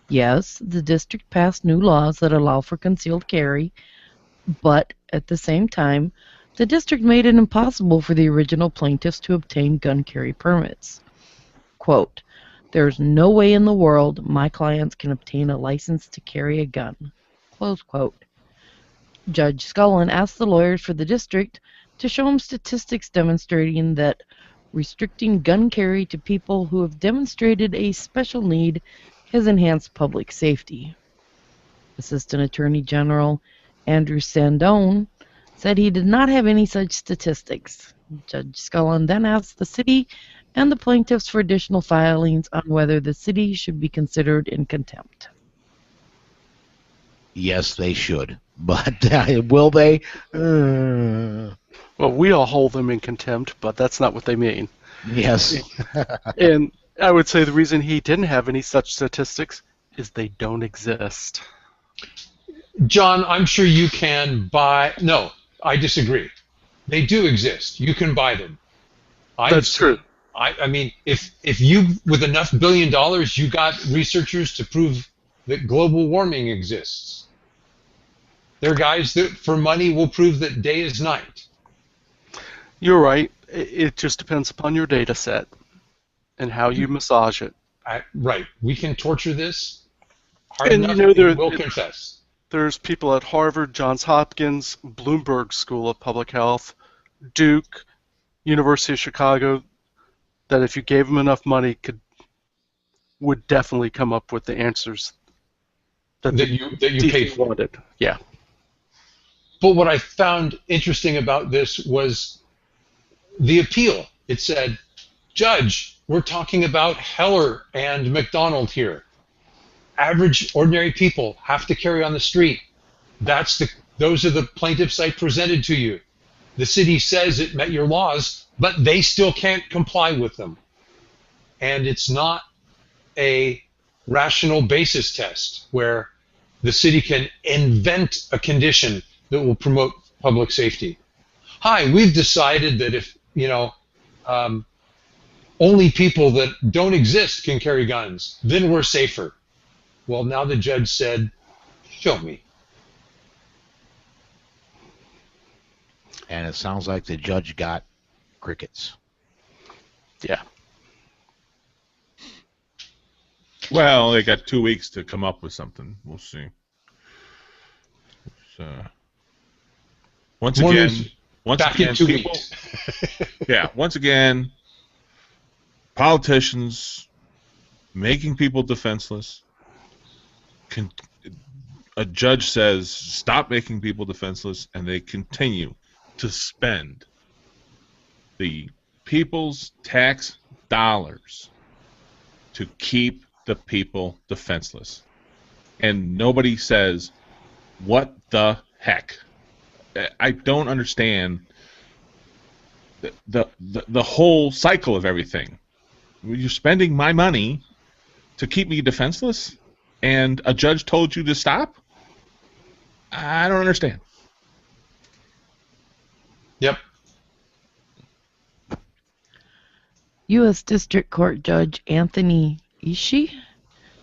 Yes, the district passed new laws that allow for concealed carry, but at the same time, the district made it impossible for the original plaintiffs to obtain gun carry permits. Quote, "There's no way in the world my clients can obtain a license to carry a gun." Close quote. Judge Scullin asked the lawyers for the district to show him statistics demonstrating that restricting gun carry to people who have demonstrated a special need has enhanced public safety. Assistant Attorney General Andrew Sandone said he did not have any such statistics. Judge Scullin then asked the city and the plaintiffs for additional filings on whether the city should be considered in contempt. Yes, they should. But will they? Well, we all hold them in contempt, but that's not what they mean. Yes. And I would say the reason he didn't have any such statistics is they don't exist. John, I'm sure you can buy... No, I disagree. They do exist. You can buy them. That's true. I mean, if you, with enough $1 billion, you got researchers to prove that global warming exists. There are guys that, for money, will prove that day is night. You're right. It just depends upon your data set and how you massage it. Right. We can torture this. Hard And enough, you know, they will confess. there's people at Harvard, Johns Hopkins, Bloomberg School of Public Health, Duke, University of Chicago, that if you gave them enough money, would definitely come up with the answers that That you paid for. wanted. Yeah. But what I found interesting about this was the appeal. It said, Judge, we're talking about Heller and McDonald here. Average, ordinary people have to carry on the street. Those are the plaintiffs I presented to you. The city says it met your laws, but they still can't comply with them. And it's not a rational basis test where the city can invent a condition that will promote public safety. Hi, we've decided that if, only people that don't exist can carry guns, then we're safer. Well, now the judge said, show me. And it sounds like the judge got crickets. Yeah. Well, they got 2 weeks to come up with something. We'll see. So, once again, Back in 2 people, weeks. yeah, once again, politicians making people defenseless. A judge says, stop making people defenseless, and they continue to spend the people's tax dollars to keep the people defenseless. And nobody says, what the heck? I don't understand the whole cycle of everything. You're spending my money to keep me defenseless, and a judge told you to stop? I don't understand. Yep. U.S. District Court Judge Anthony Ishii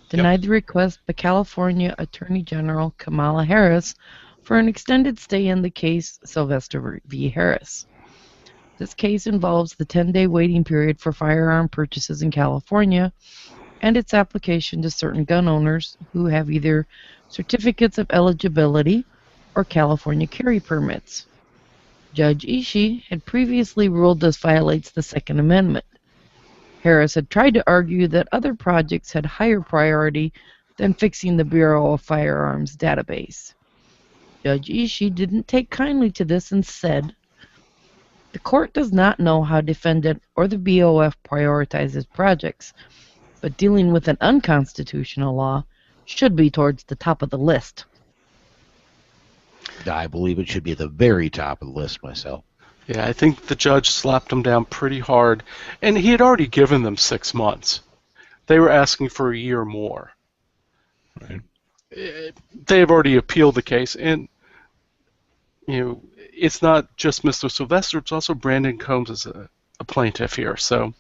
denied the request by California Attorney General Kamala Harris for an extended stay in the case Sylvester v. Harris. This case involves the 10-day waiting period for firearm purchases in California and its application to certain gun owners who have either certificates of eligibility or California carry permits. Judge Ishii had previously ruled this violates the Second Amendment. Harris had tried to argue that other projects had higher priority than fixing the Bureau of Firearms database. Judge Ishii didn't take kindly to this and said, "The court does not know how defendant or the BOF prioritizes projects, but dealing with an unconstitutional law should be towards the top of the list." I believe it should be at the very top of the list myself. Yeah, I think the judge slapped them down pretty hard, and he had already given them 6 months. They were asking for a year more. Right. They have already appealed the case, and it's not just Mr. Sylvester, it's also Brandon Combs as a plaintiff here, so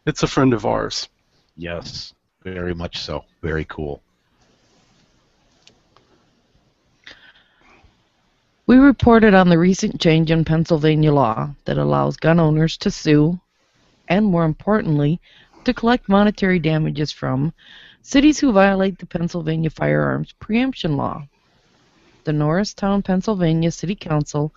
it's a friend of ours. Yes, very much so. Very cool. We reported on the recent change in Pennsylvania law that allows gun owners to sue, and more importantly, to collect monetary damages from cities who violate the Pennsylvania firearms preemption law. The Norristown, Pennsylvania City Council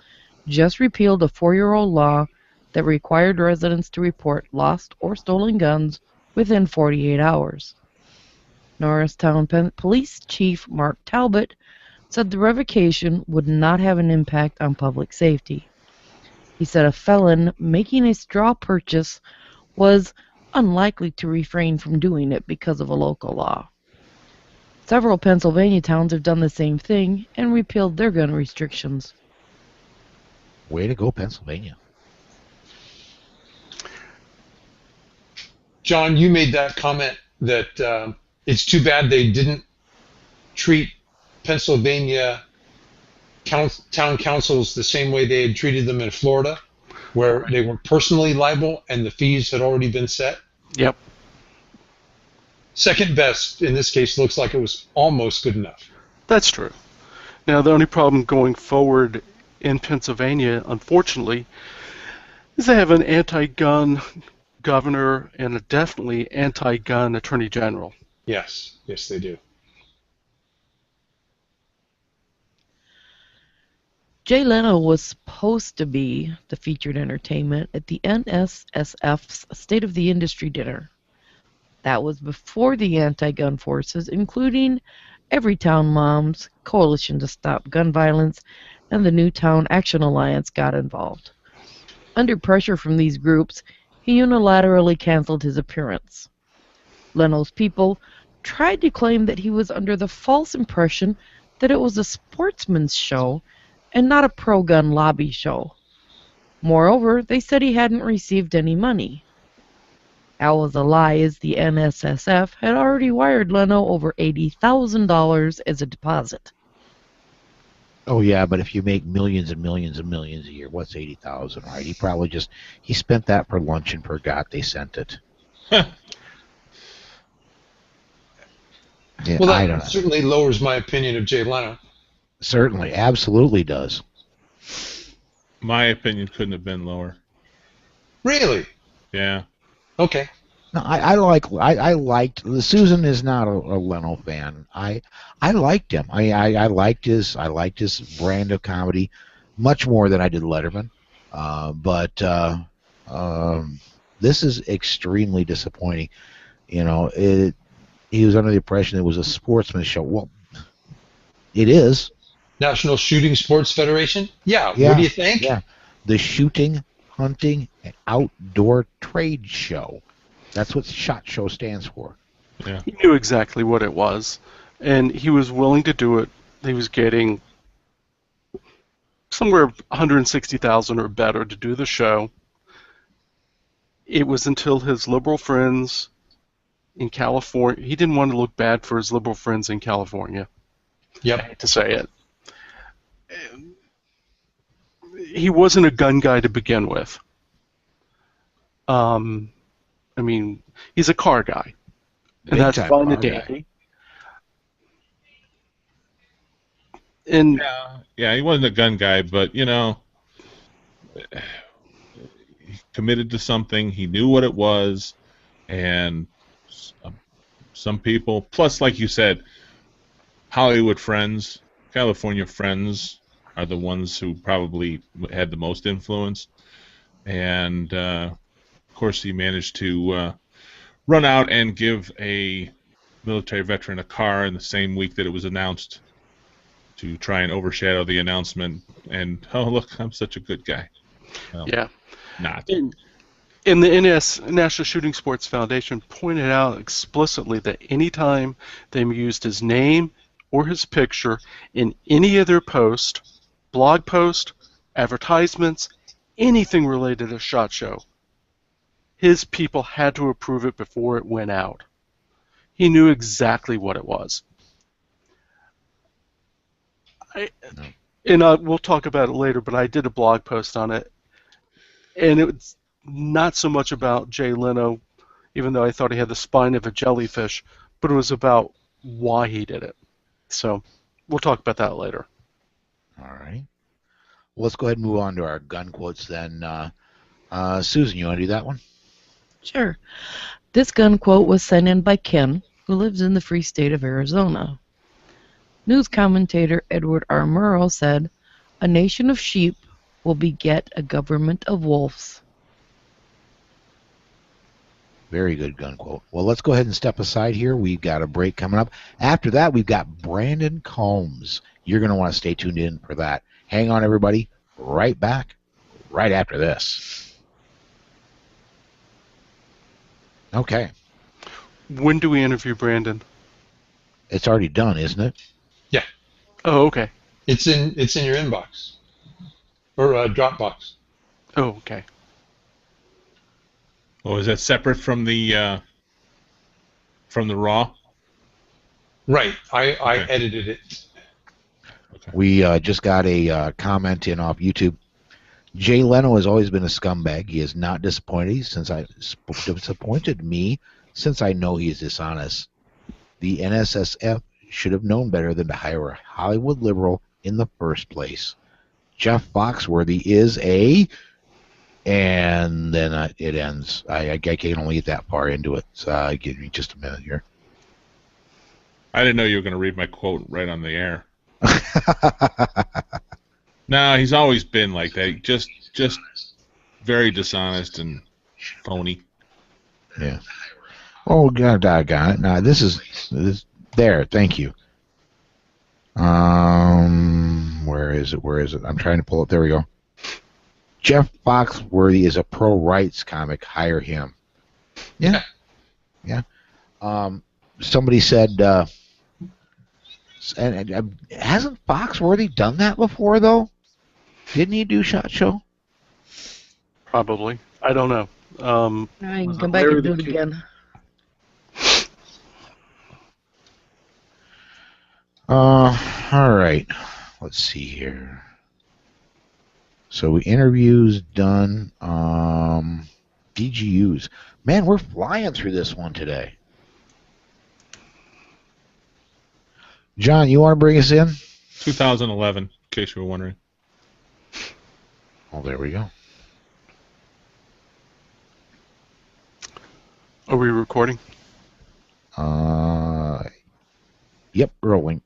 just repealed a 4-year-old law that required residents to report lost or stolen guns within 48 hours. Norristown Police Chief Mark Talbot said the revocation would not have an impact on public safety. He said a felon making a straw purchase was unlikely to refrain from doing it because of a local law. Several Pennsylvania towns have done the same thing and repealed their gun restrictions. Way to go, Pennsylvania. John, you made that comment that it's too bad they didn't treat Pennsylvania town councils the same way they had treated them in Florida, where they were personally liable and the fees had already been set. Yep. Second best in this case looks like it was almost good enough. That's true. Now, the only problem going forward in Pennsylvania, unfortunately, is they have an anti-gun governor and a definitely anti-gun attorney general. Yes, they do. Jay Leno was supposed to be the featured entertainment at the NSSF's State of the Industry dinner. That was before the anti-gun forces, including Everytown Moms, Coalition to Stop Gun Violence, and the Newtown Action Alliance got involved. Under pressure from these groups, he unilaterally canceled his appearance. Leno's people tried to claim that he was under the false impression that it was a sportsman's show and not a pro-gun lobby show. Moreover, they said he hadn't received any money. That was a lie, as the NSSF had already wired Leno over $80,000 as a deposit. Oh yeah, but if you make millions and millions and millions a year, what's 80,000, right? He probably he spent that for lunch and forgot they sent it. Yeah, Well, I don't that know. certainly lowers my opinion of Jay Leno. Certainly, absolutely does. My opinion couldn't have been lower. Really? Yeah. Okay. No, I liked Susan is not a Leno fan. I liked him. I liked his brand of comedy much more than I did Letterman. This is extremely disappointing. You know, he was under the impression it was a sportsman's show. Well, it is. National Shooting Sports Federation? Yeah. Yeah, What do you think? Yeah, the Shooting, Hunting, and Outdoor Trade Show. That's what SHOT Show stands for. Yeah. He knew exactly what it was, and he was willing to do it. He was getting somewhere $160,000 or better to do the show. It was until his liberal friends in California, he didn't want to look bad for his liberal friends in California. Yep. I hate to say it. He wasn't a gun guy to begin with. I mean, he's a car guy, and Big that's time fine and car guy. dandy. And Yeah, he wasn't a gun guy, but, you know, he committed to something. He knew what it was, and some people, plus, like you said, Hollywood friends, California friends are the ones who probably had the most influence. And, of course, he managed to run out and give a military veteran a car in the same week that it was announced to try and overshadow the announcement. And, oh, look, I'm such a good guy. Well, yeah. not. And the National Shooting Sports Foundation pointed out explicitly that anytime they used his name or his picture in any of their posts, blog posts, advertisements, anything related to SHOT Show, his people had to approve it before it went out. He knew exactly what it was. We'll talk about it later, but I did a blog post on it, and it was not so much about Jay Leno, even though I thought he had the spine of a jellyfish, but it was about why he did it. So we'll talk about that later. All right. Well, let's go ahead and move on to our gun quotes then. Susan, you want to do that one? Sure. This gun quote was sent in by Ken, who lives in the free state of Arizona. News commentator Edward R. Murrow said, "A nation of sheep will beget a government of wolves." Very good gun quote. Well, let's go ahead and step aside here. We've got a break coming up. After that, we've got Brandon Combs. You're going to want to stay tuned in for that. Hang on, everybody. Right back, right after this. Okay. When do we interview Brandon? It's already done, isn't it? Yeah. Oh, okay. It's in your inbox or Dropbox. Oh, okay. Oh, is that separate from the Raw? Right. I Okay. edited it. We just got a comment in off YouTube. Jay Leno has always been a scumbag. He is not disappointed since disappointed me since I know he is dishonest. The NSSF should have known better than to hire a Hollywood liberal in the first place. Jeff Foxworthy is a... And then it ends. I can only get that far into it. So give me just a minute here. I didn't know you were going to read my quote right on the air. No, he's always been like that. Just very dishonest and phony. Yeah. Oh, God, doggone it. Now, this. There, thank you. Where is it? I'm trying to pull it. There we go. Jeff Foxworthy is a pro-rights comic. Hire him. Yeah. Somebody said, and hasn't Foxworthy done that before, though? Didn't he do SHOT Show? Probably. I don't know. I can Was come it back Larry and do the it Kid? again. All right. Let's see here. So interviews done. DGUs. Man, we're flying through this one today. John, you want to bring us in? 2011, in case you were wondering. Oh, there we go. Are we recording? Yep, rolling.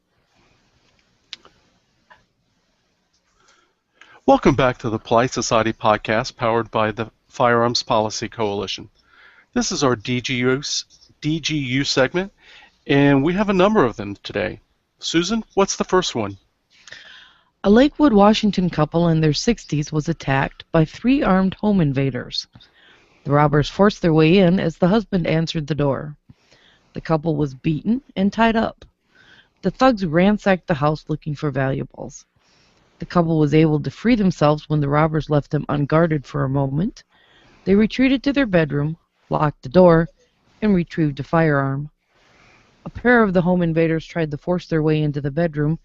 Welcome back to the Polite Society podcast powered by the Firearms Policy Coalition. This is our DGU segment, and we have a number of them today. Susan, what's the first one? A Lakewood, Washington couple in their 60s was attacked by 3 armed home invaders. The robbers forced their way in as the husband answered the door. The couple was beaten and tied up. The thugs ransacked the house looking for valuables. The couple was able to free themselves when the robbers left them unguarded for a moment. They retreated to their bedroom, locked the door, and retrieved a firearm. A pair of the home invaders tried to force their way into the bedroom,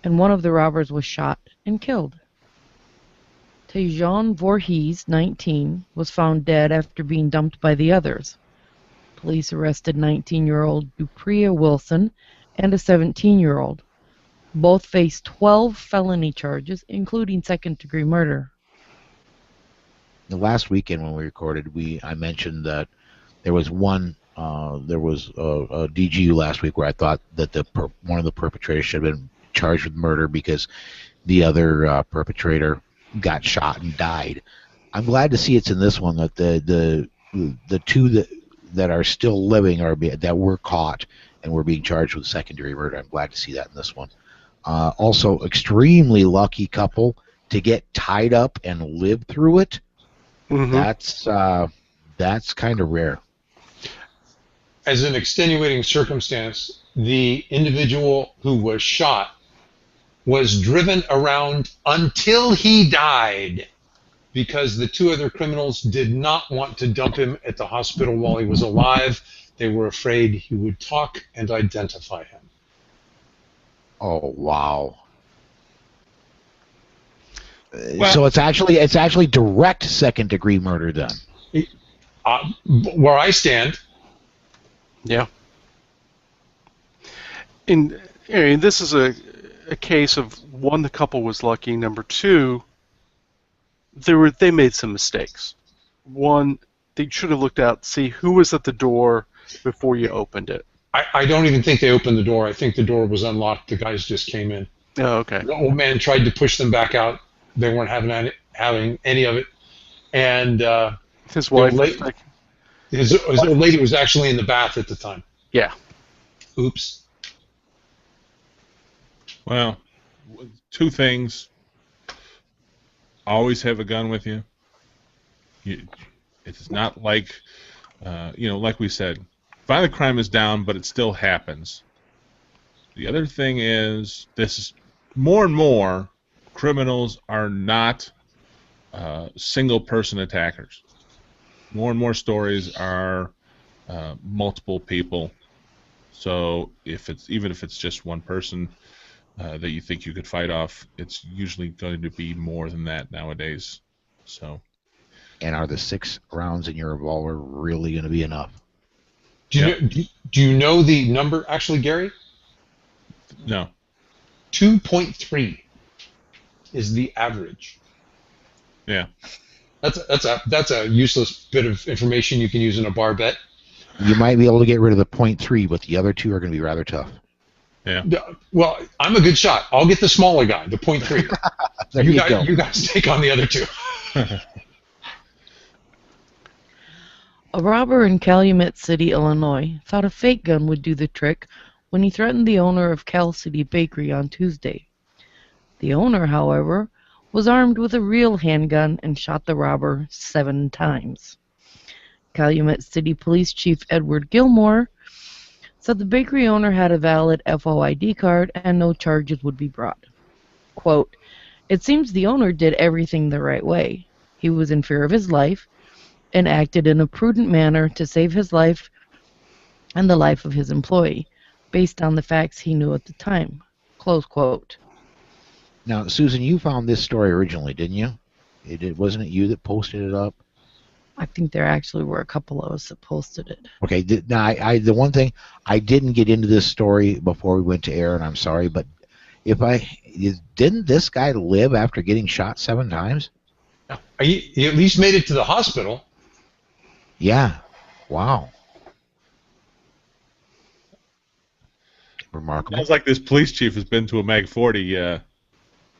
and one of the robbers was shot and killed. Tejan Voorhees, 19, was found dead after being dumped by the others. Police arrested 19-year-old Dupria Wilson and a 17-year-old. Both faced 12 felony charges, including second-degree murder. The last weekend when we recorded, I mentioned that there was one. There was a DGU last week where I thought that one of the perpetrators should have been charged with murder because the other perpetrator got shot and died. I'm glad to see it's in this one that the two that are still living that were caught and were being charged with second-degree murder. I'm glad to see that in this one. Also, extremely lucky couple to get tied up and live through it. Mm-hmm. That's kind of rare. As an extenuating circumstance, the individual who was shot was driven around until he died because the 2 other criminals did not want to dump him at the hospital while he was alive. They were afraid he would talk and identify him. Oh, wow. Well, So it's actually direct second-degree murder then. Where I stand, Yeah. And this is a case of, one, the couple was lucky. Number 2, they made some mistakes. One, they should have looked out, see who was at the door before you opened it. I don't even think they opened the door. I think the door was unlocked. The guys just came in. Oh, okay. The old man tried to push them back out. They weren't having any of it. And His wife. his old lady was actually in the bath at the time. Yeah. Oops. Well, 2 things. Always have a gun with you. It's not like, like we said, violent crime is down, but it still happens. The other thing is, this is more and more criminals are not single-person attackers. More and more stories are multiple people. So even if it's just one person that you think you could fight off, it's usually going to be more than that nowadays. So. And are the 6 rounds in your revolver really going to be enough? Do you know the number actually, Gary? No. 2.3 is the average. Yeah. That's a useless bit of information you can use in a bar bet. You might be able to get rid of the .3, but the other 2 are going to be rather tough. Yeah. Well, I'm a good shot. I'll get the smaller guy, the .3. There you go. You guys take on the other two. A robber in Calumet City, Illinois, thought a fake gun would do the trick when he threatened the owner of Cal City Bakery on Tuesday. The owner, however, was armed with a real handgun and shot the robber 7 times. Calumet City Police Chief Edward Gilmore said the bakery owner had a valid FOID card and no charges would be brought. Quote, "It seems the owner did everything the right way. He was in fear of his life and acted in a prudent manner to save his life and the life of his employee, based on the facts he knew at the time." Close quote. Now, Susan, you found this story originally, didn't you? Wasn't it you that posted it up? I think there actually were a couple of us that posted it. Okay. The one thing, I didn't get into this story before we went to air, and I'm sorry, but didn't this guy live after getting shot 7 times? He at least made it to the hospital. Yeah. Wow. Remarkable. Sounds like this police chief has been to a Mag 40.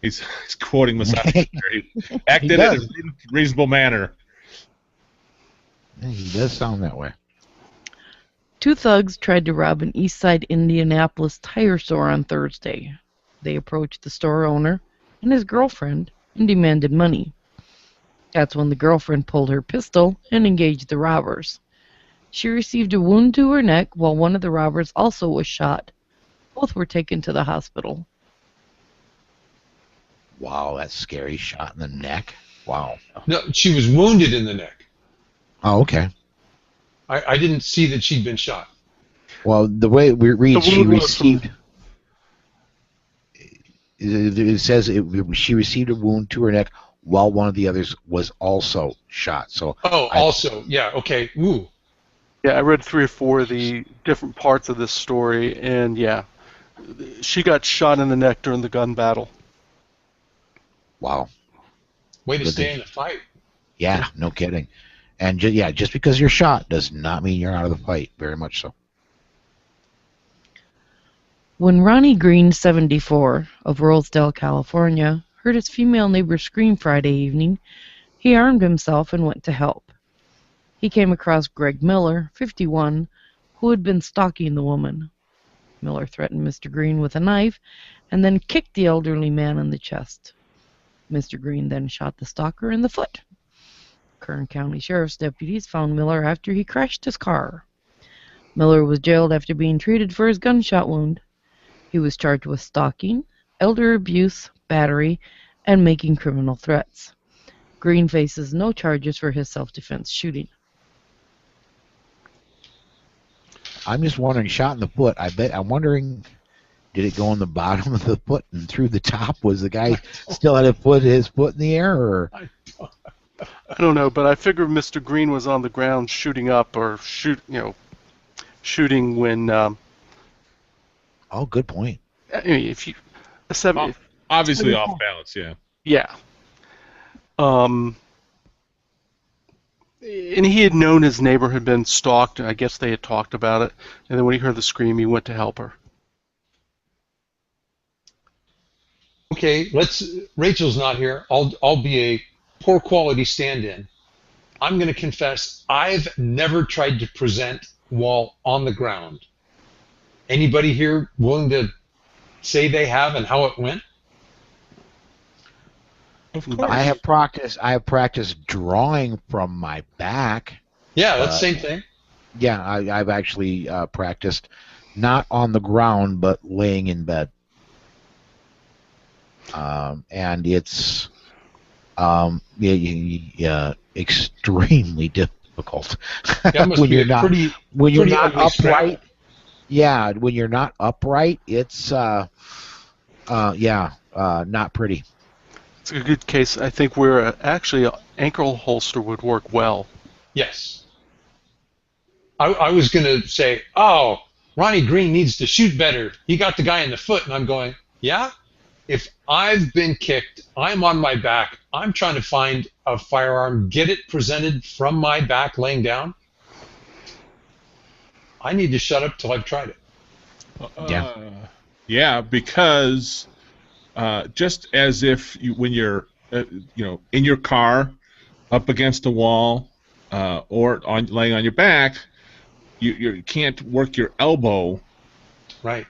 He's quoting Masada. He acted in a reasonable manner. He does sound that way. 2 thugs tried to rob an Eastside Indianapolis tire store on Thursday. They approached the store owner and his girlfriend and demanded money. That's when the girlfriend pulled her pistol and engaged the robbers. She received a wound to her neck while one of the robbers also was shot. Both were taken to the hospital. Wow, that's scary. Shot in the neck. Wow. No, she was wounded in the neck. Oh, okay. I didn't see that she'd been shot. Well, the way it reads, she wound was received. It says she received a wound to her neck while one of the others was also shot. So. Also, yeah, okay. Ooh. Yeah, I read 3 or 4 of the different parts of this story, and yeah, she got shot in the neck during the gun battle. Wow. Way to stay in the fight. Yeah, no kidding. And just because you're shot does not mean you're out of the fight. Very much so. When Ronnie Green, 74, of Rosedale, California, heard his female neighbor scream Friday evening, he armed himself and went to help. He came across Greg Miller, 51, who had been stalking the woman. Miller threatened Mr. Green with a knife and then kicked the elderly man in the chest. Mr. Green then shot the stalker in the foot. Kern County Sheriff's deputies found Miller after he crashed his car. Miller was jailed after being treated for his gunshot wound. He was charged with stalking, elder abuse, battery, and making criminal threats. Green faces no charges for his self-defense shooting. I'm just wondering, shot in the foot. I'm wondering, did it go in the bottom of the foot and through the top? Was the guy still had his foot in the air, or? I don't know, but I figured Mr. Green was on the ground shooting up or shooting when. Oh, good point. I mean, if you Obviously off balance, yeah. Yeah. And he had known his neighbor had been stalked, and I guess they had talked about it. And then when he heard the scream, he went to help her. Okay, Rachel's not here. I'll be a poor quality stand-in. I'm going to confess, I've never tried to present while on the ground. Anybody here willing to say they have and how it went? Of course. I have practiced drawing from my back. Yeah, that's the same thing. Yeah, I've actually practiced not on the ground but laying in bed. And it's extremely difficult when you're not upright. Yeah, when you're not upright, it's not pretty. It's a good case. I think where actually an ankle holster would work well. Yes. I was going to say, oh, Ronnie Green needs to shoot better. He got the guy in the foot, and I'm going, yeah? If I've been kicked, I'm on my back, I'm trying to find a firearm, get it presented from my back laying down, I need to shut up till I've tried it. Yeah. Yeah, because just as if when you're in your car up against a wall or laying on your back, you can't work your elbow Right.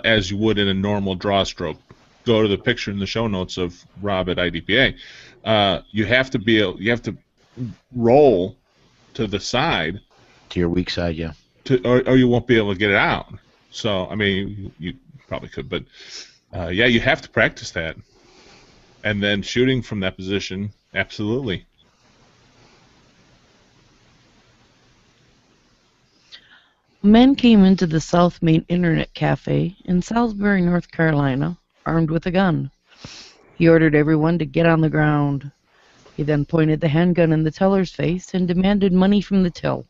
as you would in a normal draw stroke. Go to the picture in the show notes of Rob at IDPA. You have to roll to the side To your weak side, yeah. or you won't be able to get it out. So I mean, you probably could, but yeah, you have to practice that. And then shooting from that position, absolutely. A man came into the South Main Internet Cafe in Salisbury, North Carolina, armed with a gun. He ordered everyone to get on the ground. He then pointed the handgun in the teller's face and demanded money from the till.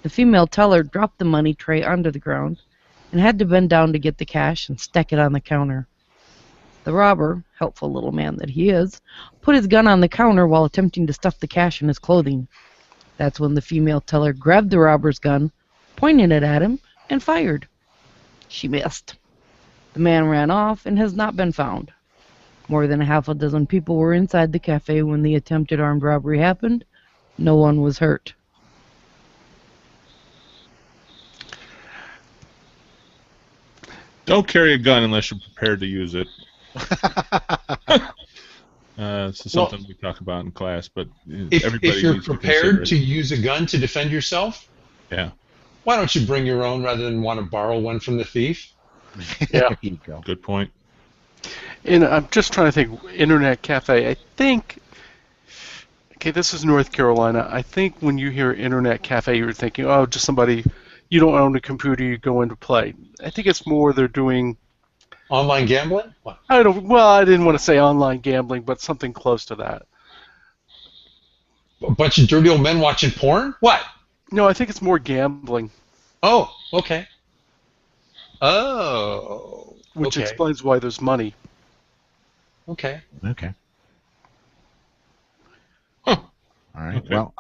The female teller dropped the money tray onto the ground and had to bend down to get the cash and stack it on the counter. The robber, helpful little man that he is, put his gun on the counter while attempting to stuff the cash in his clothing. That's when the female teller grabbed the robber's gun, pointed it at him, and fired. She missed. The man ran off and has not been found. More than half a dozen people were inside the cafe when the attempted armed robbery happened. No one was hurt. Don't carry a gun unless you're prepared to use it. It's something we talk about in class, but everybody If you're needs to prepared consider to it. use a gun to defend yourself, Yeah, why don't you bring your own rather than want to borrow one from the thief? Yeah. There you go. good point. And I'm just trying to think, Internet Cafe, I think, okay, this is North Carolina. I think when you hear Internet Cafe, you're thinking, oh, just somebody, you don't own a computer, you go in to play. I think it's more they're doing, Online gambling? What? I didn't want to say online gambling, but something close to that. A bunch of dirty old men watching porn? What? No, I think it's more gambling, Oh, okay. Oh, which okay. explains why there's money. Okay. Okay. Huh. All right. Okay. Well,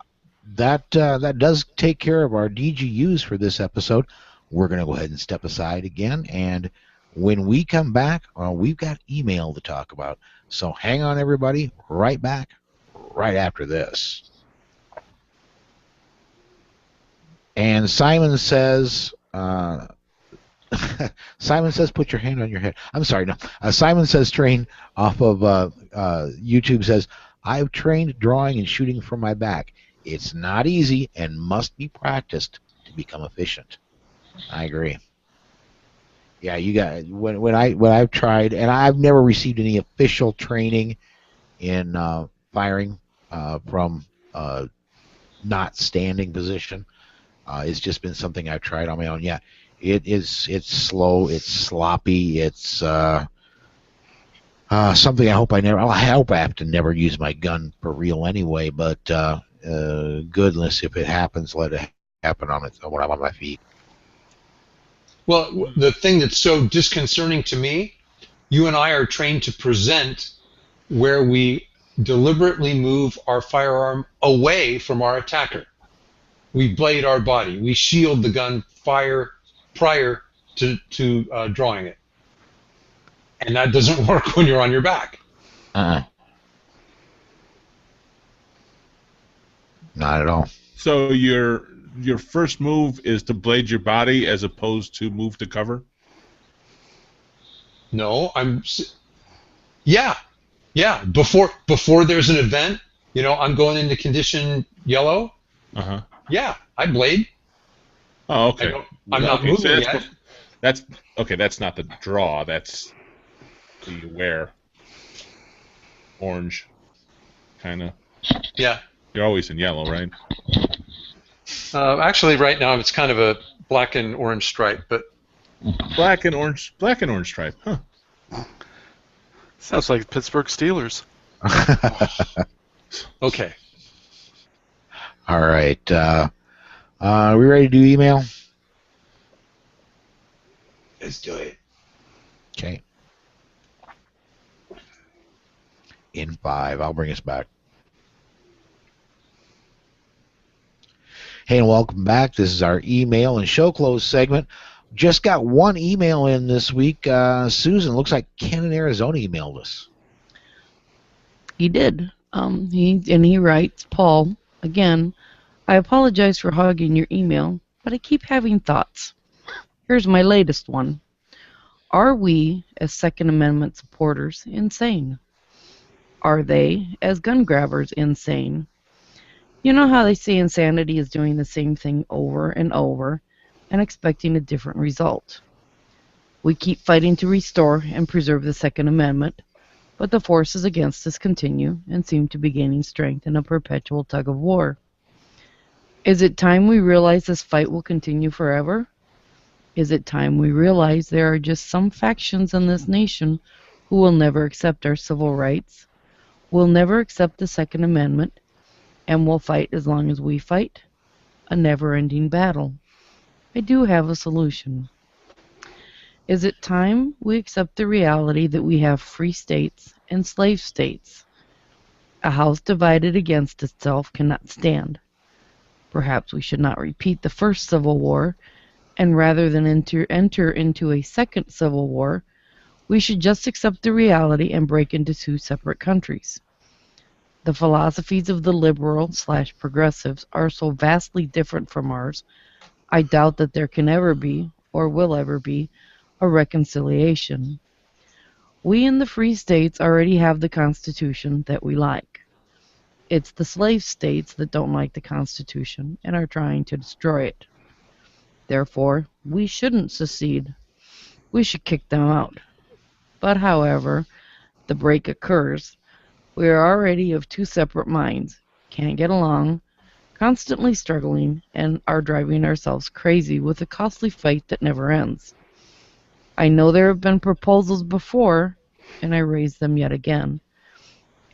that does take care of our DGUs for this episode. We're going to go ahead and step aside again, and when we come back, we've got email to talk about. So hang on, everybody. Right back, right after this. And Simon says, Simon says, put your hand on your head. I'm sorry, no. Simon says, train off of YouTube says, I've trained drawing and shooting from my back. It's not easy and must be practiced to become efficient. I agree. Yeah, you got when I've tried, and I've never received any official training in firing from not standing position. It's just been something I've tried on my own. Yeah, it's slow, it's sloppy, it's something I hope I have to never use my gun for real anyway. But goodness, if it happens, let it happen when I'm on my feet. Well, the thing that's so disconcerting to me, you and I are trained to present where we deliberately move our firearm away from our attacker. We blade our body. We shield the gun fire prior to drawing it. And that doesn't work when you're on your back. Not at all. So your first move is to blade your body as opposed to move to cover? No, yeah. Before there's an event, I'm going into condition yellow. Uh-huh. Yeah, I blade. Oh, okay. I'm not Okay, so moving that's yet. That's okay. That's not the draw. That's the wear. Orange, kind of. Yeah. You're always in yellow, right? Actually, right now it's kind of a black and orange stripe, but Black and orange stripe. Huh. Sounds like Pittsburgh Steelers. okay. All right. Are we ready to do email? Let's do it. Okay. In 5. I'll bring us back. Hey, and welcome back. This is our email and show close segment. Just got one email in this week. Susan, looks like Ken in Arizona emailed us. He did. He writes, Paul, again, I apologize for hogging your email, but I keep having thoughts. Here's my latest one. Are we, as Second Amendment supporters, insane? Are they, as gun grabbers, insane? You know how they say insanity is doing the same thing over and over and expecting a different result. We keep fighting to restore and preserve the Second Amendment, but the forces against us continue and seem to be gaining strength in a perpetual tug of war. Is it time we realize this fight will continue forever? Is it time we realize there are just some factions in this nation who will never accept our civil rights, will never accept the Second Amendment, and will fight as long as we fight? A never-ending battle. I do have a solution. Is it time we accept the reality that we have free states and slave states? A house divided against itself cannot stand. Perhaps we should not repeat the first Civil War, and rather than enter into a second Civil War, we should just accept the reality and break into two separate countries. The philosophies of the liberal/progressives are so vastly different from ours, I doubt that there can ever be, or will ever be, a reconciliation. We in the free states already have the Constitution that we like. It's the slave states that don't like the Constitution and are trying to destroy it. Therefore, we shouldn't secede. We should kick them out. But however the break occurs, we are already of two separate minds, can't get along, constantly struggling, and are driving ourselves crazy with a costly fight that never ends. I know there have been proposals before, and I raise them yet again.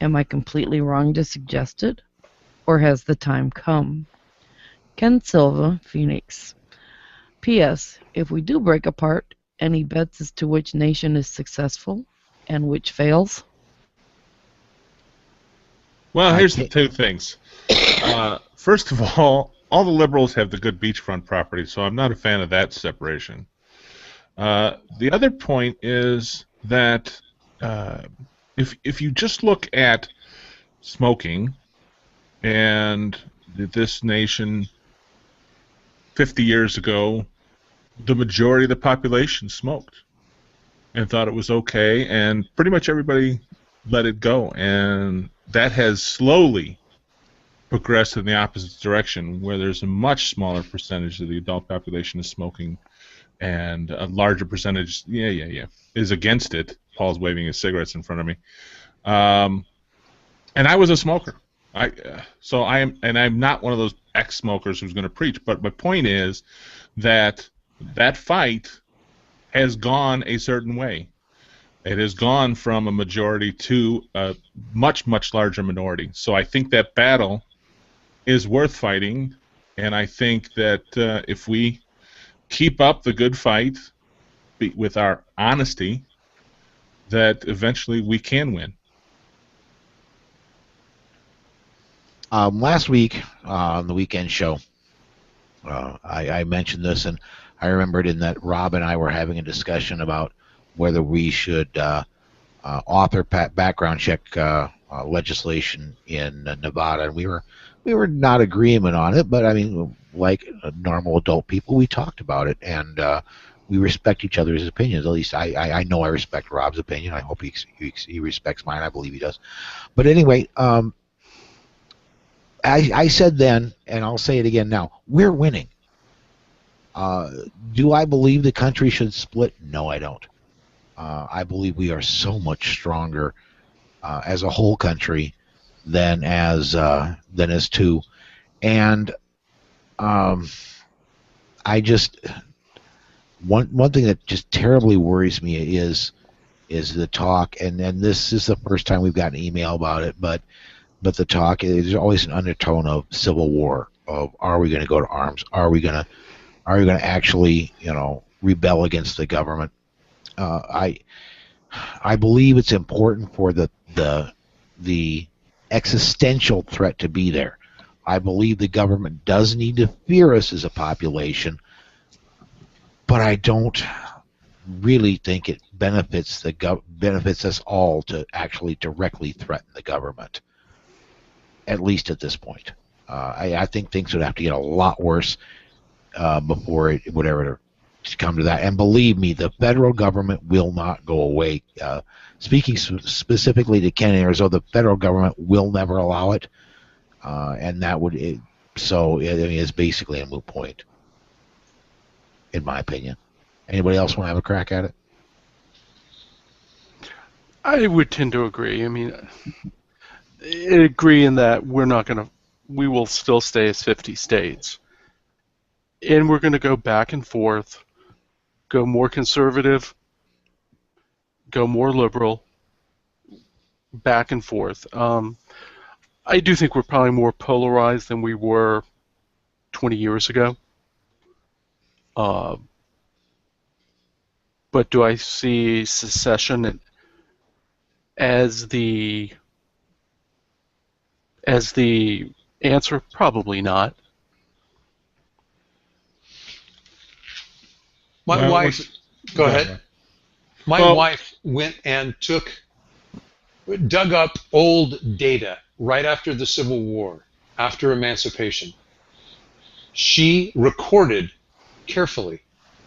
Am I completely wrong to suggest it, or has the time come? Ken Silva, Phoenix. P.S. If we do break apart, any bets as to which nation is successful and which fails? Well, here's the two things. First of all the liberals have the good beachfront property, so I'm not a fan of that separation. The other point is that if you just look at smoking, and this nation 50 years ago, the majority of the population smoked and thought it was okay, and pretty much everybody let it go, and that has slowly progressed in the opposite direction, where there's a much smaller percentage of the adult population is smoking, and a larger percentage, is against it. Paul's waving his cigarettes in front of me, and I was a smoker. I'm not one of those ex-smokers who's going to preach. But my point is that fight has gone a certain way. It has gone from a majority to a much, much larger minority. So I think that battle is worth fighting, and I think that if we keep up the good fight with our honesty, that eventually we can win. Last week on the weekend show, I mentioned this, and I remembered in that Rob and I were having a discussion about whether we should author background check legislation in Nevada, and we were not agreement on it, but I mean, like normal adult people, we talked about it, and we respect each other's opinions. At least I know I respect Rob's opinion. I hope he respects mine. I believe he does. But anyway, I said then, and I'll say it again now, we're winning. Do I believe the country should split? No, I don't. I believe we are so much stronger as a whole country than as two. And I just one thing that just terribly worries me is the talk, and this is the first time we've got an email about it, but the talk, there's always an undertone of civil war, of are we going to go to arms? Are we going to actually, rebel against the government? I believe it's important for the existential threat to be there. I believe the government does need to fear us as a population, but I don't really think it benefits benefits us all to actually directly threaten the government, at least at this point. I think things would have to get a lot worse before it would ever come to that. And believe me, the federal government will not go away. Speaking specifically to Ken Arizona, the federal government will never allow it, and that would so it is basically a moot point, in my opinion. Anybody else want to have a crack at it? I would tend to agree. I mean, I agree in that we will still stay as 50 states. And we're going to go back and forth, go more conservative, go more liberal, back and forth. I do think we're probably more polarized than we were 20 years ago. But do I see secession as the answer? Probably not. My wife, go ahead. My wife went and dug up old data right after the Civil War, after emancipation. She recorded carefully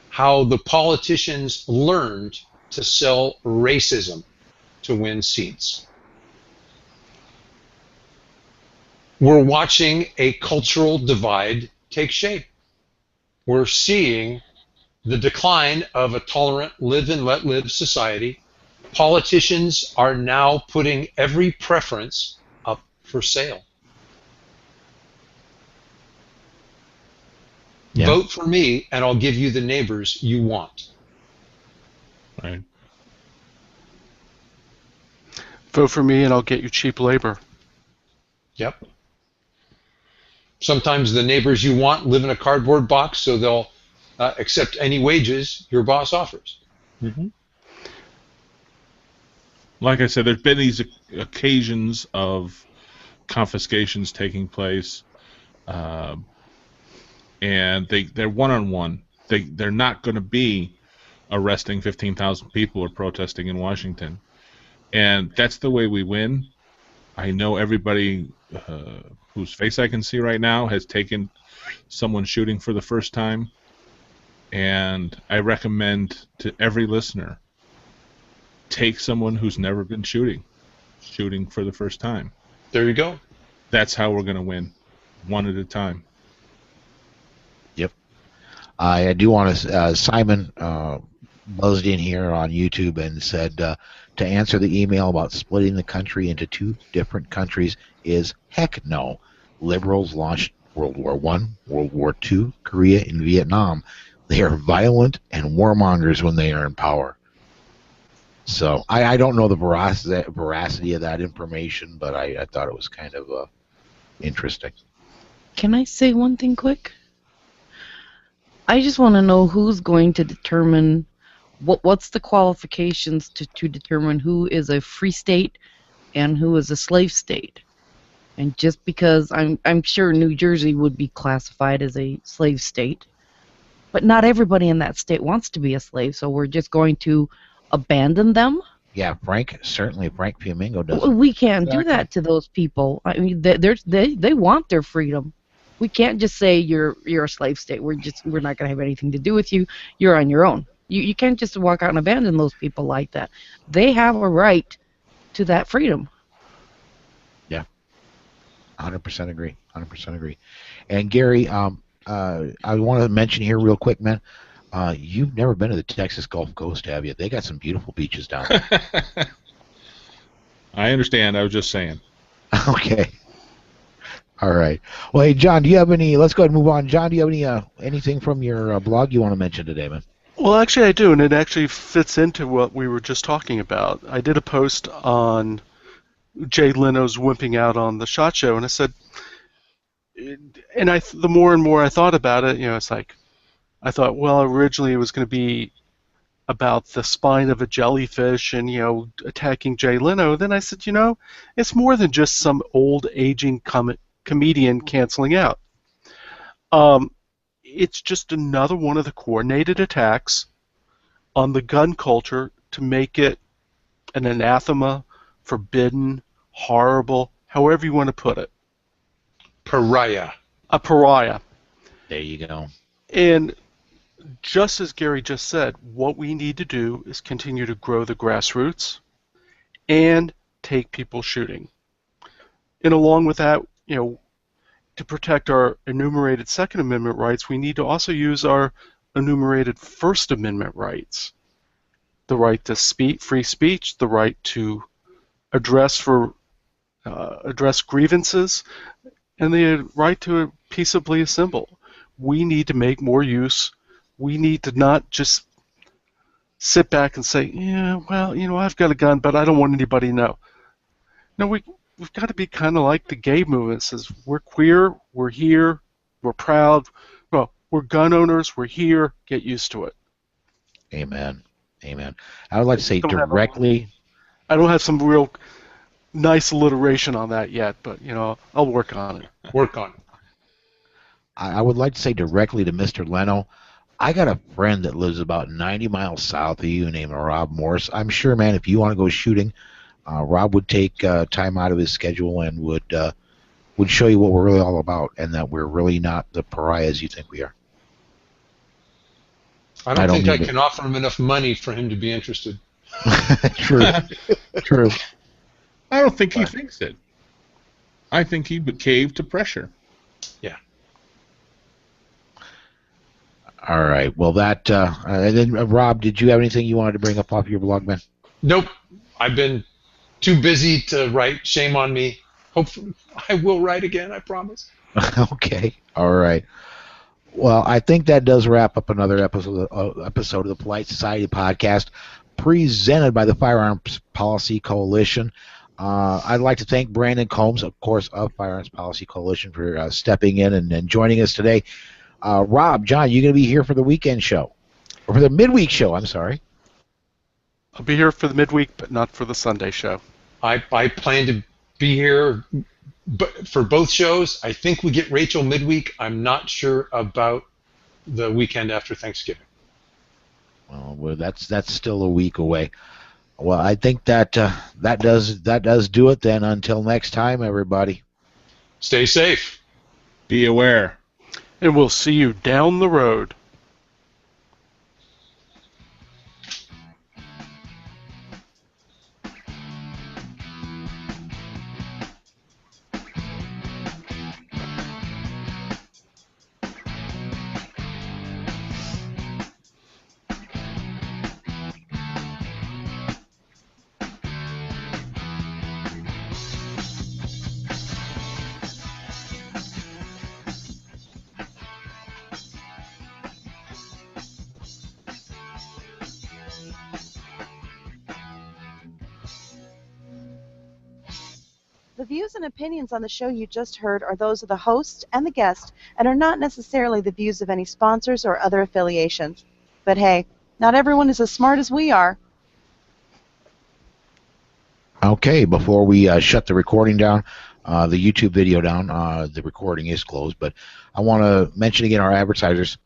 how the politicians learned to sell racism to win seats. We're watching a cultural divide take shape. We're seeing the decline of a tolerant live and let live society. Politicians are now putting every preference up for sale. Yeah. Vote for me and I'll give you the neighbors you want. Right. Vote for me and I'll get you cheap labor. Yep. Sometimes the neighbors you want live in a cardboard box, so they'll accept any wages your boss offers. Mm-hmm. Like I said, there's been these occasions of confiscations taking place, and they're one-on-one. They're not going to be arresting 15,000 people or protesting in Washington, and that's the way we win. I know everybody whose face I can see right now has taken someone shooting for the first time, and I recommend to every listener, take someone who's never been shooting for the first time. There you go. That's how we're going to win, one at a time. Yep. I do want to, Simon buzzed in here on YouTube and said to answer the email about splitting the country into two different countries is heck no. Liberals launched World War I, World War II, Korea, and Vietnam. They are violent and warmongers when they are in power. So I don't know the veracity of that information, but I thought it was kind of interesting. Can I say one thing quick? I just want to know who's going to determine what's the qualifications to determine who is a free state and who is a slave state. And just because I'm sure New Jersey would be classified as a slave state, but not everybody in that state wants to be a slave, so we're just going to abandon them? Yeah, Frank Flamingo does. We can't do that to those people. I mean, they want their freedom. We can't just say you're a slave state. We're not going to have anything to do with you. You're on your own. You can't just walk out and abandon those people like that. They have a right to that freedom. Yeah, 100% agree. 100% agree. And Gary, I want to mention here real quick, man. You've never been to the Texas Gulf Coast, have you? They got some beautiful beaches down there. I understand. I was just saying. Okay. All right. Well, hey, John, do you have any? Let's go ahead and move on. John, do you have any anything from your blog you want to mention today, man? Well, actually, I do, and it actually fits into what we were just talking about. I did a post on Jay Leno's wimping out on the SHOT Show, and I said, and the more and more I thought about it, it's like, I thought, well, originally it was going to be about the spine of a jellyfish and, attacking Jay Leno. Then I said, it's more than just some old aging comedian canceling out. it's just another one of the coordinated attacks on the gun culture to make it an anathema, forbidden, horrible, however you want to put it. Pariah. A pariah. There you go. And just as Gary just said, what we need to do is continue to grow the grassroots and take people shooting. And along with that, to protect our enumerated Second Amendment rights, we need to also use our enumerated First Amendment rights. The right to free speech, the right to address grievances, and the right to peaceably assemble. We need to make more use. We need to not just sit back and say, yeah, well, I've got a gun, but I don't want anybody to know. No, we've got to be kind of like the gay movement. It says, we're queer, we're here, we're proud. Well, we're gun owners, we're here, get used to it. Amen. Amen. I would like to say directly. I don't have some real nice alliteration on that yet, but, I'll work on it. Work on it. I would like to say directly to Mr. Leno, I got a friend that lives about 90 miles south of you named Rob Morse. I'm sure, man, if you want to go shooting, Rob would take time out of his schedule and would show you what we're really all about, and that we're really not the pariahs you think we are. I don't think I can offer him enough money for him to be interested. True. True. I don't think he thinks it. I think he would cave to pressure. Yeah. All right. Well, that and then Rob, did you have anything you wanted to bring up off your blog, man? Nope. I've been too busy to write. Shame on me. Hopefully, I will write again. I promise. Okay. All right. Well, I think that does wrap up another episode of the Polite Society podcast, presented by the Firearms Policy Coalition. I'd like to thank Brandon Combs, of course, of Firearms Policy Coalition, for stepping in and joining us today. Rob, John, you going to be here for the weekend show? Or for the midweek show, I'm sorry. I'll be here for the midweek, but not for the Sunday show. I plan to be here for both shows. I think we get Rachel midweek. I'm not sure about the weekend after Thanksgiving. Well, that's still a week away. Well, I think that does do it then. Until next time, everybody. Stay safe. Be aware. And we'll see you down the road. The views and opinions on the show you just heard are those of the host and the guest and are not necessarily the views of any sponsors or other affiliations. But hey, not everyone is as smart as we are. Okay, before we shut the recording down, the YouTube video down, the recording is closed, but I want to mention again our advertisers.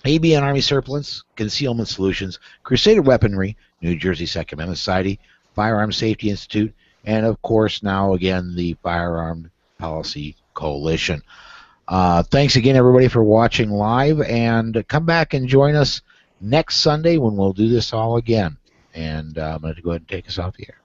ABN Army Surplus, Concealment Solutions, Crusader Weaponry, New Jersey Second Amendment Society, Firearm Safety Institute, and of course now again the Firearm Policy Coalition. Thanks again everybody for watching live, and come back and join us next Sunday when we'll do this all again. And I'm going to go ahead and take us off the air.